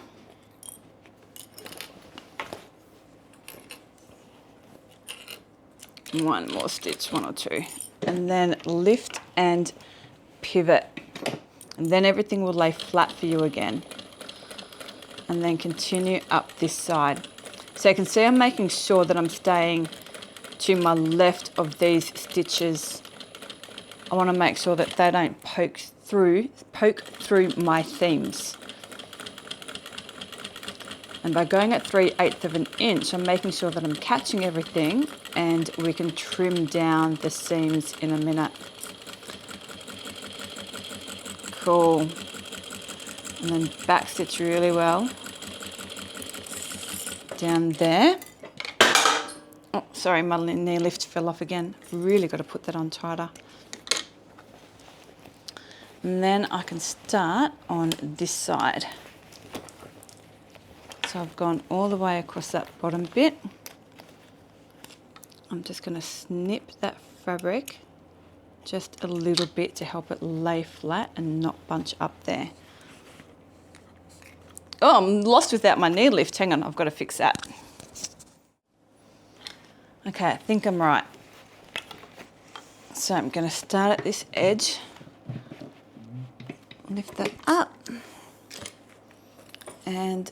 One more stitch, one or two. And then lift and pivot. And then everything will lay flat for you again. And then continue up this side. So you can see I'm making sure that I'm staying to my left of these stitches. I want to make sure that they don't poke through my seams. And by going at 3/8 of an inch, I'm making sure that I'm catching everything, and we can trim down the seams in a minute. Cool. And then back stitch really well. Down there. Oh, sorry, my knee lift fell off again. Really got to put that on tighter. And then I can start on this side. So I've gone all the way across that bottom bit. I'm just going to snip that fabric just a little bit to help it lay flat and not bunch up there. Oh, I'm lost without my knee lift. Hang on, I've got to fix that. Okay, I think I'm right. So I'm going to start at this edge. Lift that up. And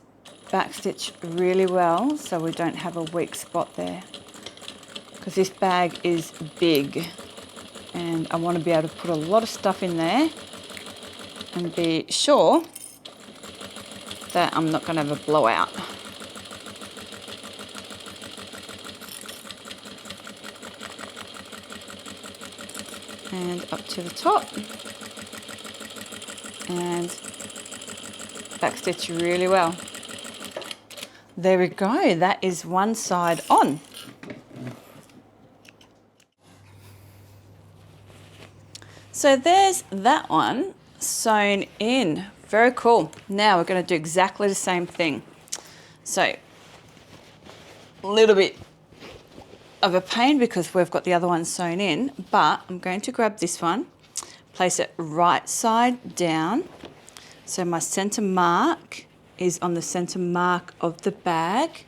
backstitch really well so we don't have a weak spot there, because this bag is big and I want to be able to put a lot of stuff in there and be sure that I'm not going to have a blowout. And up to the top and backstitch really well. There we go, that is one side on. So there's that one sewn in. Very cool. Now we're going to do exactly the same thing. So a little bit of a pain because we've got the other one sewn in, but I'm going to grab this one, place it right side down. So my center mark is on the center mark of the bag,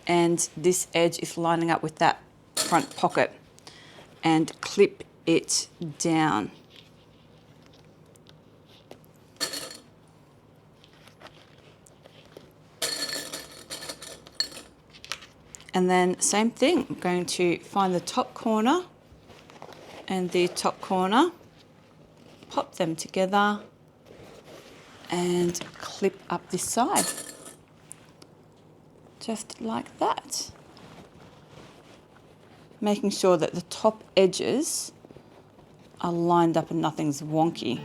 and this edge is lining up with that front pocket, and clip it down. And then same thing, I'm going to find the top corner and the top corner, pop them together and clip up this side, just like that. Making sure that the top edges are lined up and nothing's wonky.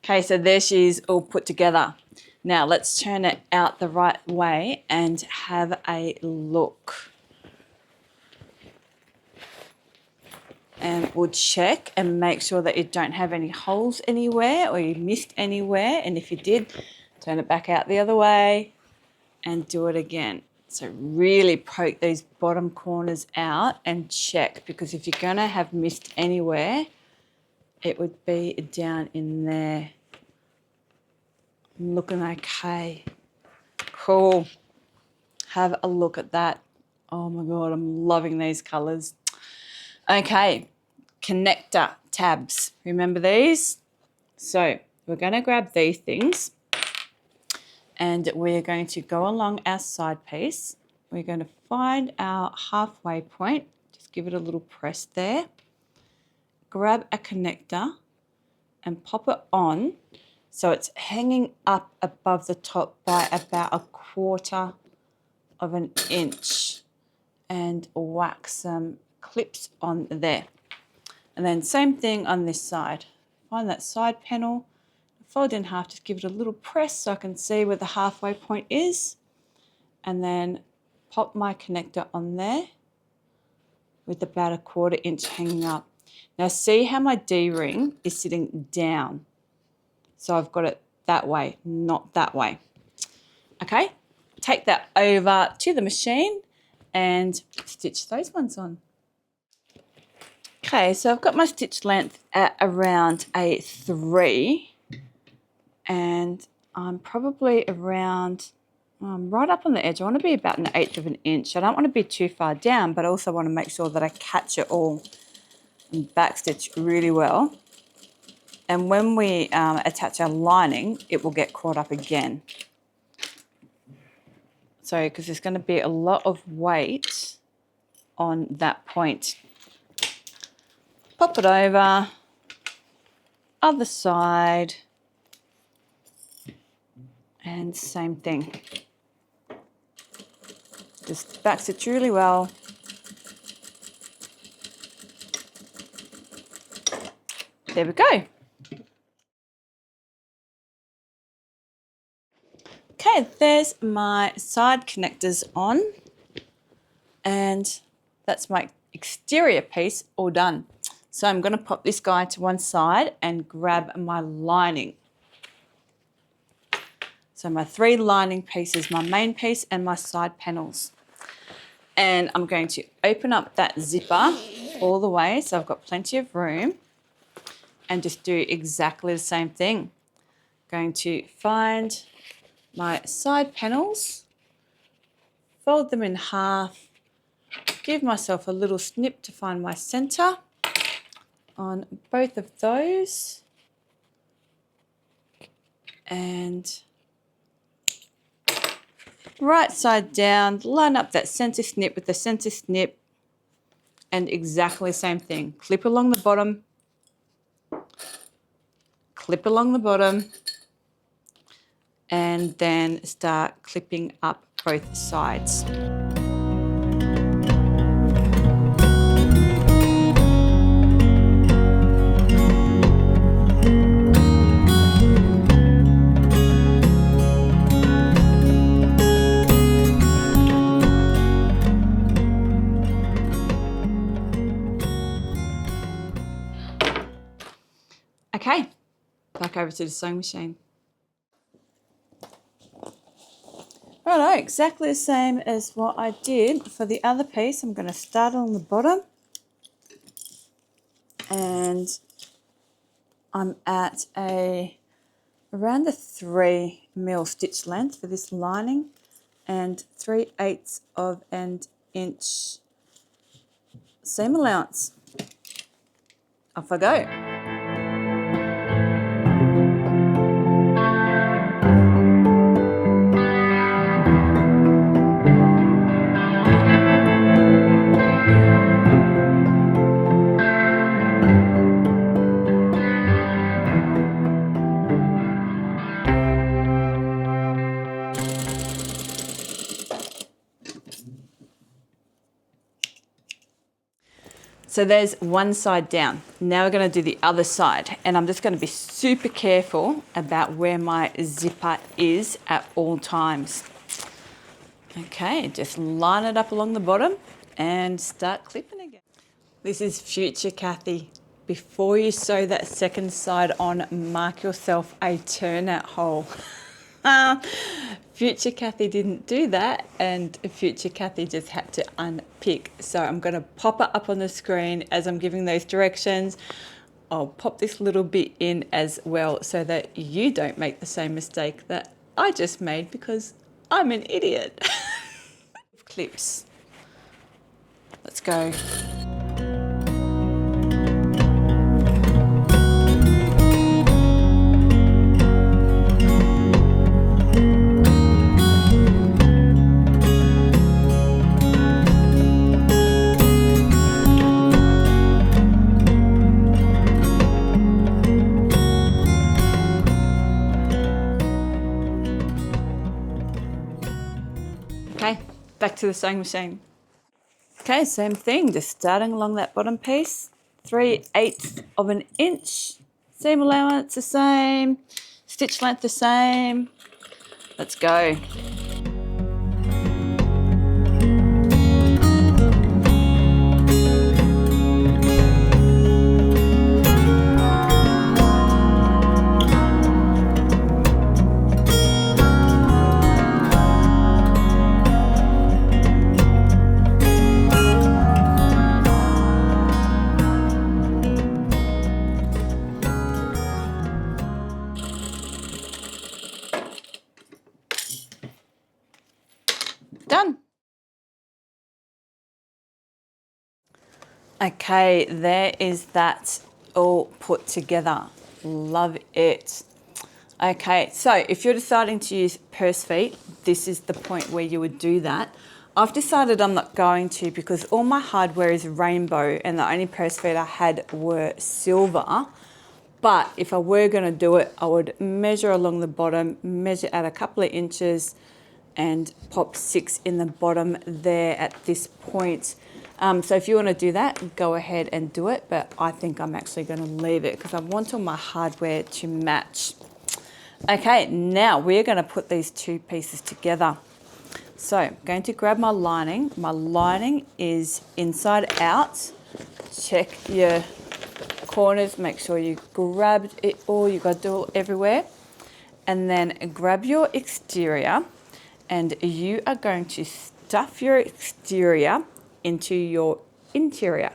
Okay, so there she is all put together. Now let's turn it out the right way and have a look. And we'll check and make sure that you don't have any holes anywhere or you missed anywhere. And if you did, turn it back out the other way and do it again. So really poke these bottom corners out and check, because if you're gonna have missed anywhere, it would be down in there. Looking okay. Cool. Have a look at that. Oh my God, I'm loving these colours. Okay, connector tabs. Remember these? So we're going to grab these things and we're going to go along our side piece. We're going to find our halfway point. Just give it a little press there. Grab a connector and pop it on so it's hanging up above the top by about 1/4 of an inch, and whack some clips on there. And then same thing on this side. Find that side panel, fold in half, just give it a little press so I can see where the halfway point is, and then pop my connector on there with about 1/4 inch hanging up. Now see how my D-ring is sitting down. So I've got it that way, not that way. Okay, take that over to the machine and stitch those ones on. Okay, so I've got my stitch length at around a 3, and I'm probably around right up on the edge. I want to be about 1/8 of an inch. I don't want to be too far down, but I also want to make sure that I catch it all and backstitch really well. And when we attach our lining, it will get caught up again. So, because there's going to be a lot of weight on that point. Pop it over, other side, and same thing. Just backstitch really well. There we go. Okay, there's my side connectors on, and that's my exterior piece all done. So I'm going to pop this guy to one side and grab my lining. So my 3 lining pieces, my main piece and my side panels. And I'm going to open up that zipper all the way so I've got plenty of room, and just do exactly the same thing. Going to find my side panels, fold them in half, give myself a little snip to find my center on both of those, and right side down, line up that center snip with the center snip, and exactly the same thing. Clip along the bottom, clip along the bottom, and then start clipping up both sides. Okay, back over to the sewing machine. Righto, exactly the same as what I did for the other piece. I'm going to start on the bottom, and I'm at around a 3mm stitch length for this lining, and 3/8 of an inch seam allowance. Off I go. So there's one side down. Now we're going to do the other side, and I'm just going to be super careful about where my zipper is at all times. Okay, just line it up along the bottom and start clipping again. This is future Kathy. Before you sew that second side on, mark yourself a turnout hole. Future Kathy didn't do that, and future Kathy just had to unpick. So I'm going to pop it up on the screen as I'm giving those directions. I'll pop this little bit in as well so that you don't make the same mistake that I just made, because I'm an idiot. Clips. Let's go. back to the sewing machine. Okay, same thing, just starting along that bottom piece, 3/8 of an inch, seam allowance the same, stitch length the same. Let's go. Done. Okay, there is that all put together. Love it. Okay, so if you're deciding to use purse feet, this is the point where you would do that. I've decided I'm not going to because all my hardware is rainbow and the only purse feet I had were silver. But if I were going to do it, I would measure along the bottom, measure out a couple of inches and pop 6 in the bottom there at this point. So if you want to do that, go ahead and do it. But I think I'm actually going to leave it because I want all my hardware to match. Okay, now we're going to put these two pieces together. So I'm going to grab my lining. My lining is inside out. Check your corners, make sure you grabbed it all. You've got to do it everywhere. And then grab your exterior and you are going to stuff your exterior into your interior.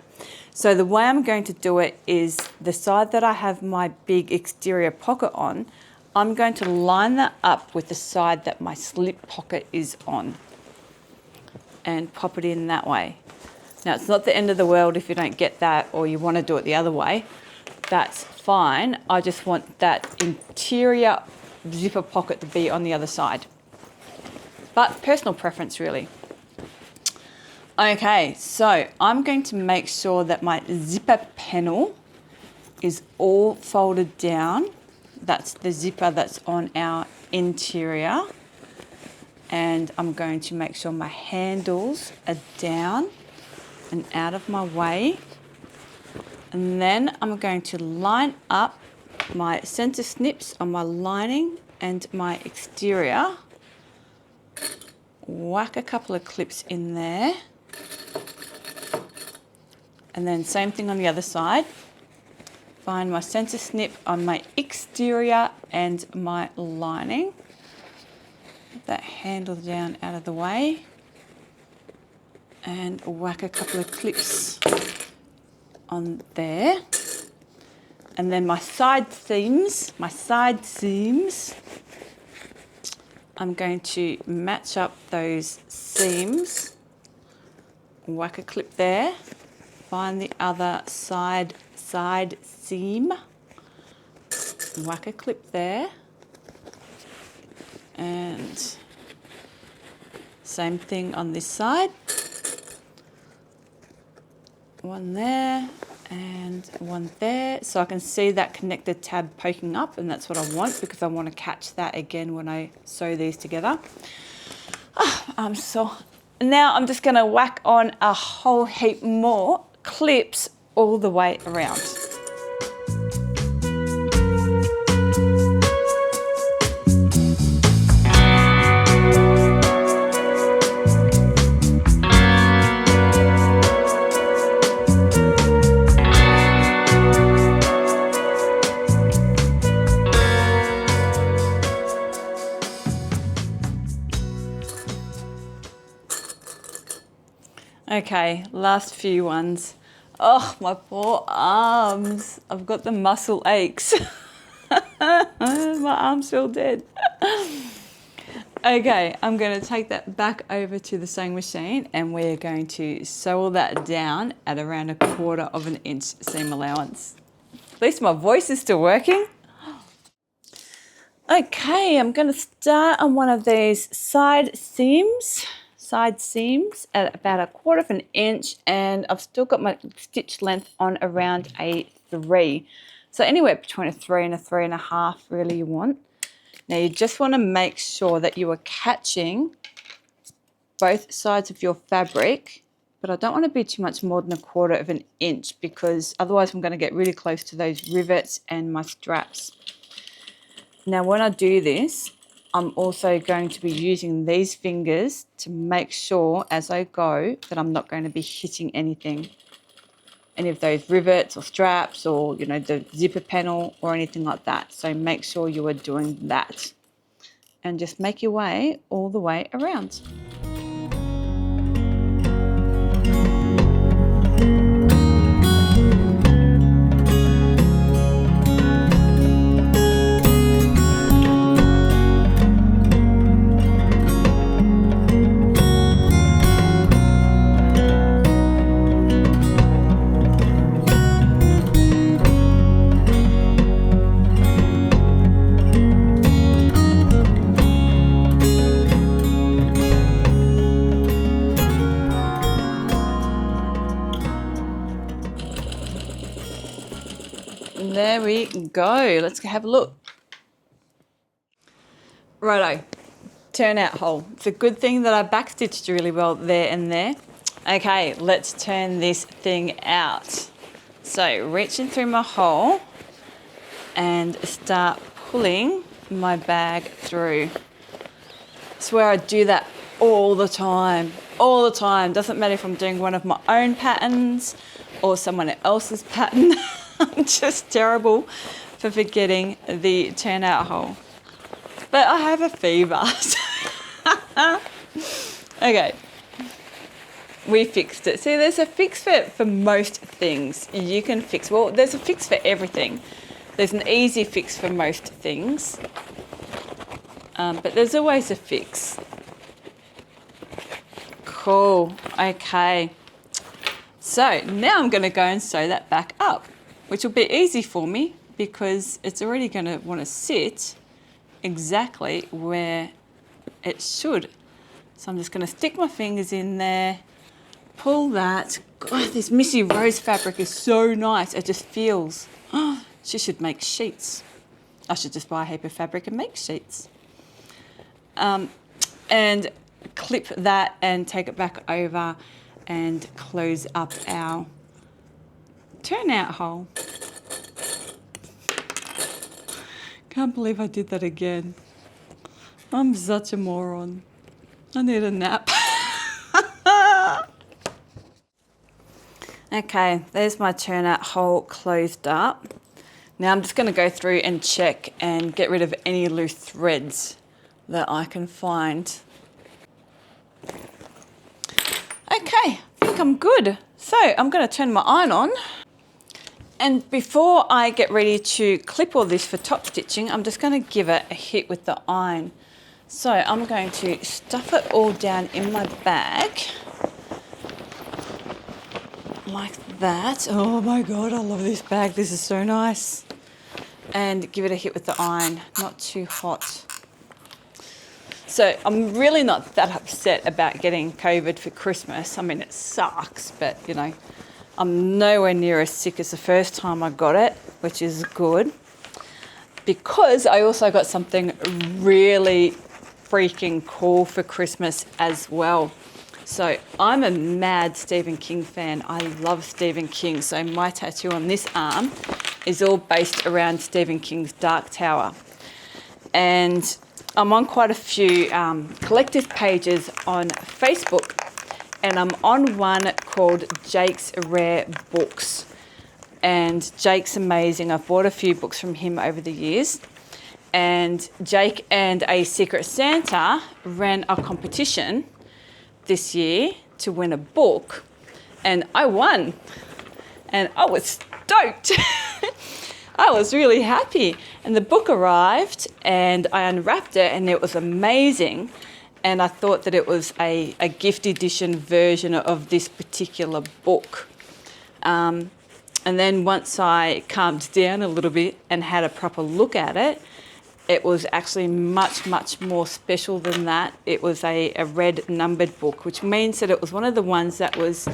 So the way I'm going to do it is the side that I have my big exterior pocket on, I'm going to line that up with the side that my slip pocket is on and pop it in that way. Now, it's not the end of the world if you don't get that or you want to do it the other way. That's fine. I just want that interior zipper pocket to be on the other side. But personal preference, really. Okay, so I'm going to make sure that my zipper panel is all folded down. That's the zipper that's on our interior. And I'm going to make sure my handles are down and out of my way. And then I'm going to line up my center snips on my lining and my exterior. Whack a couple of clips in there. And then same thing on the other side. Find my center snip on my exterior and my lining. Get that handle down out of the way. And whack a couple of clips on there. And then my side seams, I'm going to match up those seams. Whack a clip there. Find the other side seam. Whack a clip there. And same thing on this side. One there and one there. So I can see that connected tab poking up, and that's what I want because I want to catch that again when I sew these together. Now I'm just going to whack on a whole heap more clips all the way around. Okay, last few ones. Oh, my poor arms. I've got the muscle aches. My arms feel dead. Okay, I'm going to take that back over to the sewing machine and we're going to sew all that down at around 1/4 of an inch seam allowance. At least my voice is still working. Okay, I'm going to start on one of these side seams at about 1/4 of an inch, and I've still got my stitch length on around a 3. So anywhere between a 3 and a 3.5 really you want. Now you just want to make sure that you are catching both sides of your fabric, but I don't want to be too much more than 1/4 of an inch, because otherwise I'm going to get really close to those rivets and my straps. Now when I do this, I'm also going to be using these fingers to make sure as I go that I'm not going to be hitting anything, any of those rivets or straps, or the zipper panel or anything like that. So make sure you are doing that, and just make your way all the way around. There we go. Let's have a look. Righto, turnout hole. It's a good thing that I backstitched really well there and there. Okay, let's turn this thing out. So reaching through my hole and start pulling my bag through. I swear I do that all the time. Doesn't matter if I'm doing one of my own patterns or someone else's pattern. I'm just terrible for forgetting the turnout hole. But I have a fever. Okay. We fixed it. See, there's a fix for most things. You can fix, well, there's a fix for everything. There's an easy fix for most things. But there's always a fix. Cool. Okay. So now I'm going to go and sew that back up, which will be easy for me because it's already going to want to sit exactly where it should. So I'm just going to stick my fingers in there, pull that. God, this Missy Rose fabric is so nice. It just feels, oh, she should make sheets. I should just buy a heap of fabric and make sheets. And clip that and take it back over and close up our turnout hole. Can't believe I did that again. I'm such a moron. I need a nap. Okay, there's my turnout hole closed up. Now I'm just going to go through and check and get rid of any loose threads that I can find. Okay, I think I'm good. So I'm going to turn my iron on. And before I get ready to clip all this for top stitching, I'm just going to give it a hit with the iron. So I'm going to stuff it all down in my bag. Like that. Oh my God, I love this bag. This is so nice. And give it a hit with the iron, not too hot. So I'm really not that upset about getting COVID for Christmas. I mean, it sucks, but you know, I'm nowhere near as sick as the first time I got it, which is good. Because I also got something really freaking cool for Christmas as well. So I'm a mad Stephen King fan. I love Stephen King. So my tattoo on this arm is all based around Stephen King's Dark Tower. And I'm on quite a few collective pages on Facebook, and I'm on one called Jake's Rare Books. And Jake's amazing. I've bought a few books from him over the years. And Jake and a Secret Santa ran a competition this year to win a book, and I won. And I was stoked. I was really happy. And the book arrived and I unwrapped it and it was amazing. And I thought that it was a gift edition version of this particular book. And then once I calmed down a little bit and had a proper look at it, it was actually much, much more special than that. It was a red numbered book, which means that it was one of the ones that was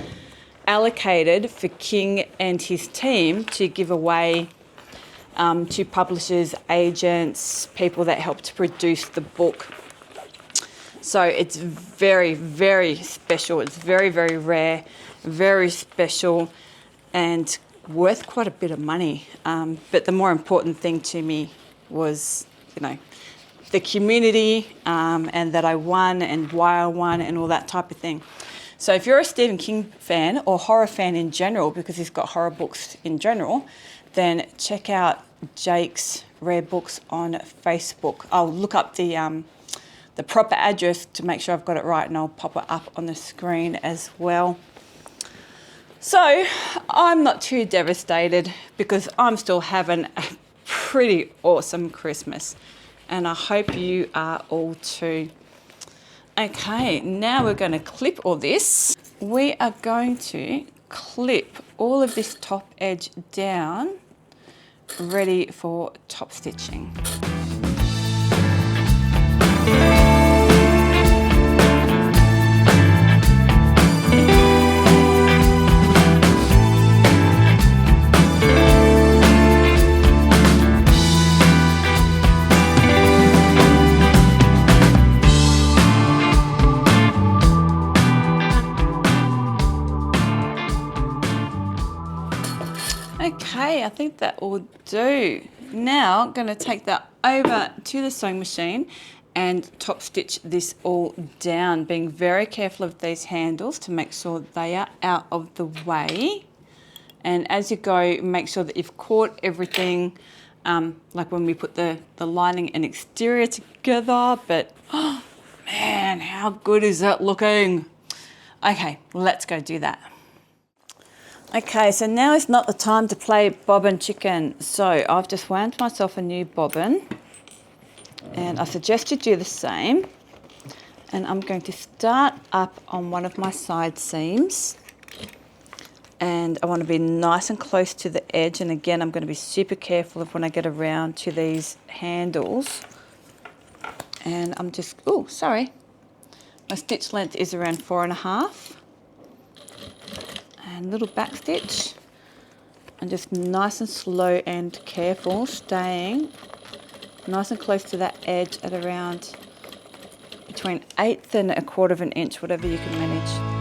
allocated for King and his team to give away to publishers, agents, people that helped to produce the book. So it's very, very special. It's very, very rare, very special, and worth quite a bit of money. But the more important thing to me was, you know, the community, and that I won and why I won and all that type of thing. So if you're a Stephen King fan or horror fan in general, because he's got horror books in general, then check out Jake's Rare Books on Facebook. I'll look up the proper address to make sure I've got it right, and I'll pop it up on the screen as well. So I'm not too devastated because I'm still having a pretty awesome Christmas, and I hope you are all too. Okay, now we're going to clip all this. We are going to clip all of this top edge down, ready for top stitching. Okay, I think that will do. Now I'm going to take that over to the sewing machine and top stitch this all down, being very careful of these handles to make sure they are out of the way. And as you go, make sure that you've caught everything, like when we put the lining and exterior together. But oh man, how good is that looking? Okay, let's go do that. Okay, so now is not the time to play bobbin chicken. So I've just wound myself a new bobbin, and I suggest you do the same. And I'm going to start up on one of my side seams, and I want to be nice and close to the edge. And again, I'm going to be super careful of when I get around to these handles. And I'm just, oh, sorry. My stitch length is around 4.5. And little back stitch, and just nice and slow and careful, staying nice and close to that edge at around between 1/8 and 1/4 of an inch, whatever you can manage.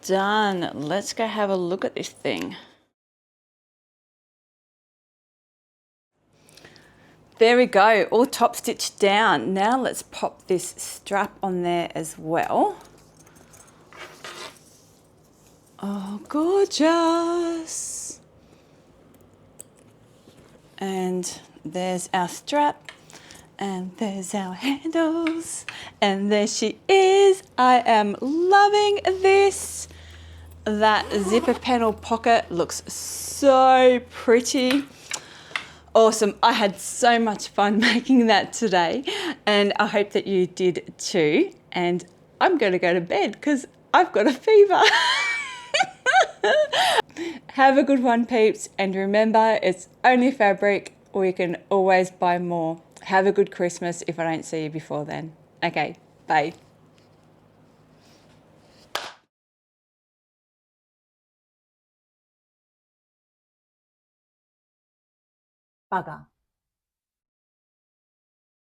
Done. Let's go have a look at this thing. There we go, all top stitched down. Now let's pop this strap on there as well. Oh, gorgeous. And there's our strap, and there's our handles, and there she is. I am loving this. That zipper panel pocket looks so pretty. Awesome. I had so much fun making that today, and I hope that you did too. And I'm going to go to bed because I've got a fever. Have a good one, peeps, and remember, it's only fabric, or you can always buy more. Have a good Christmas if I don't see you before then. Okay, bye. Bugger.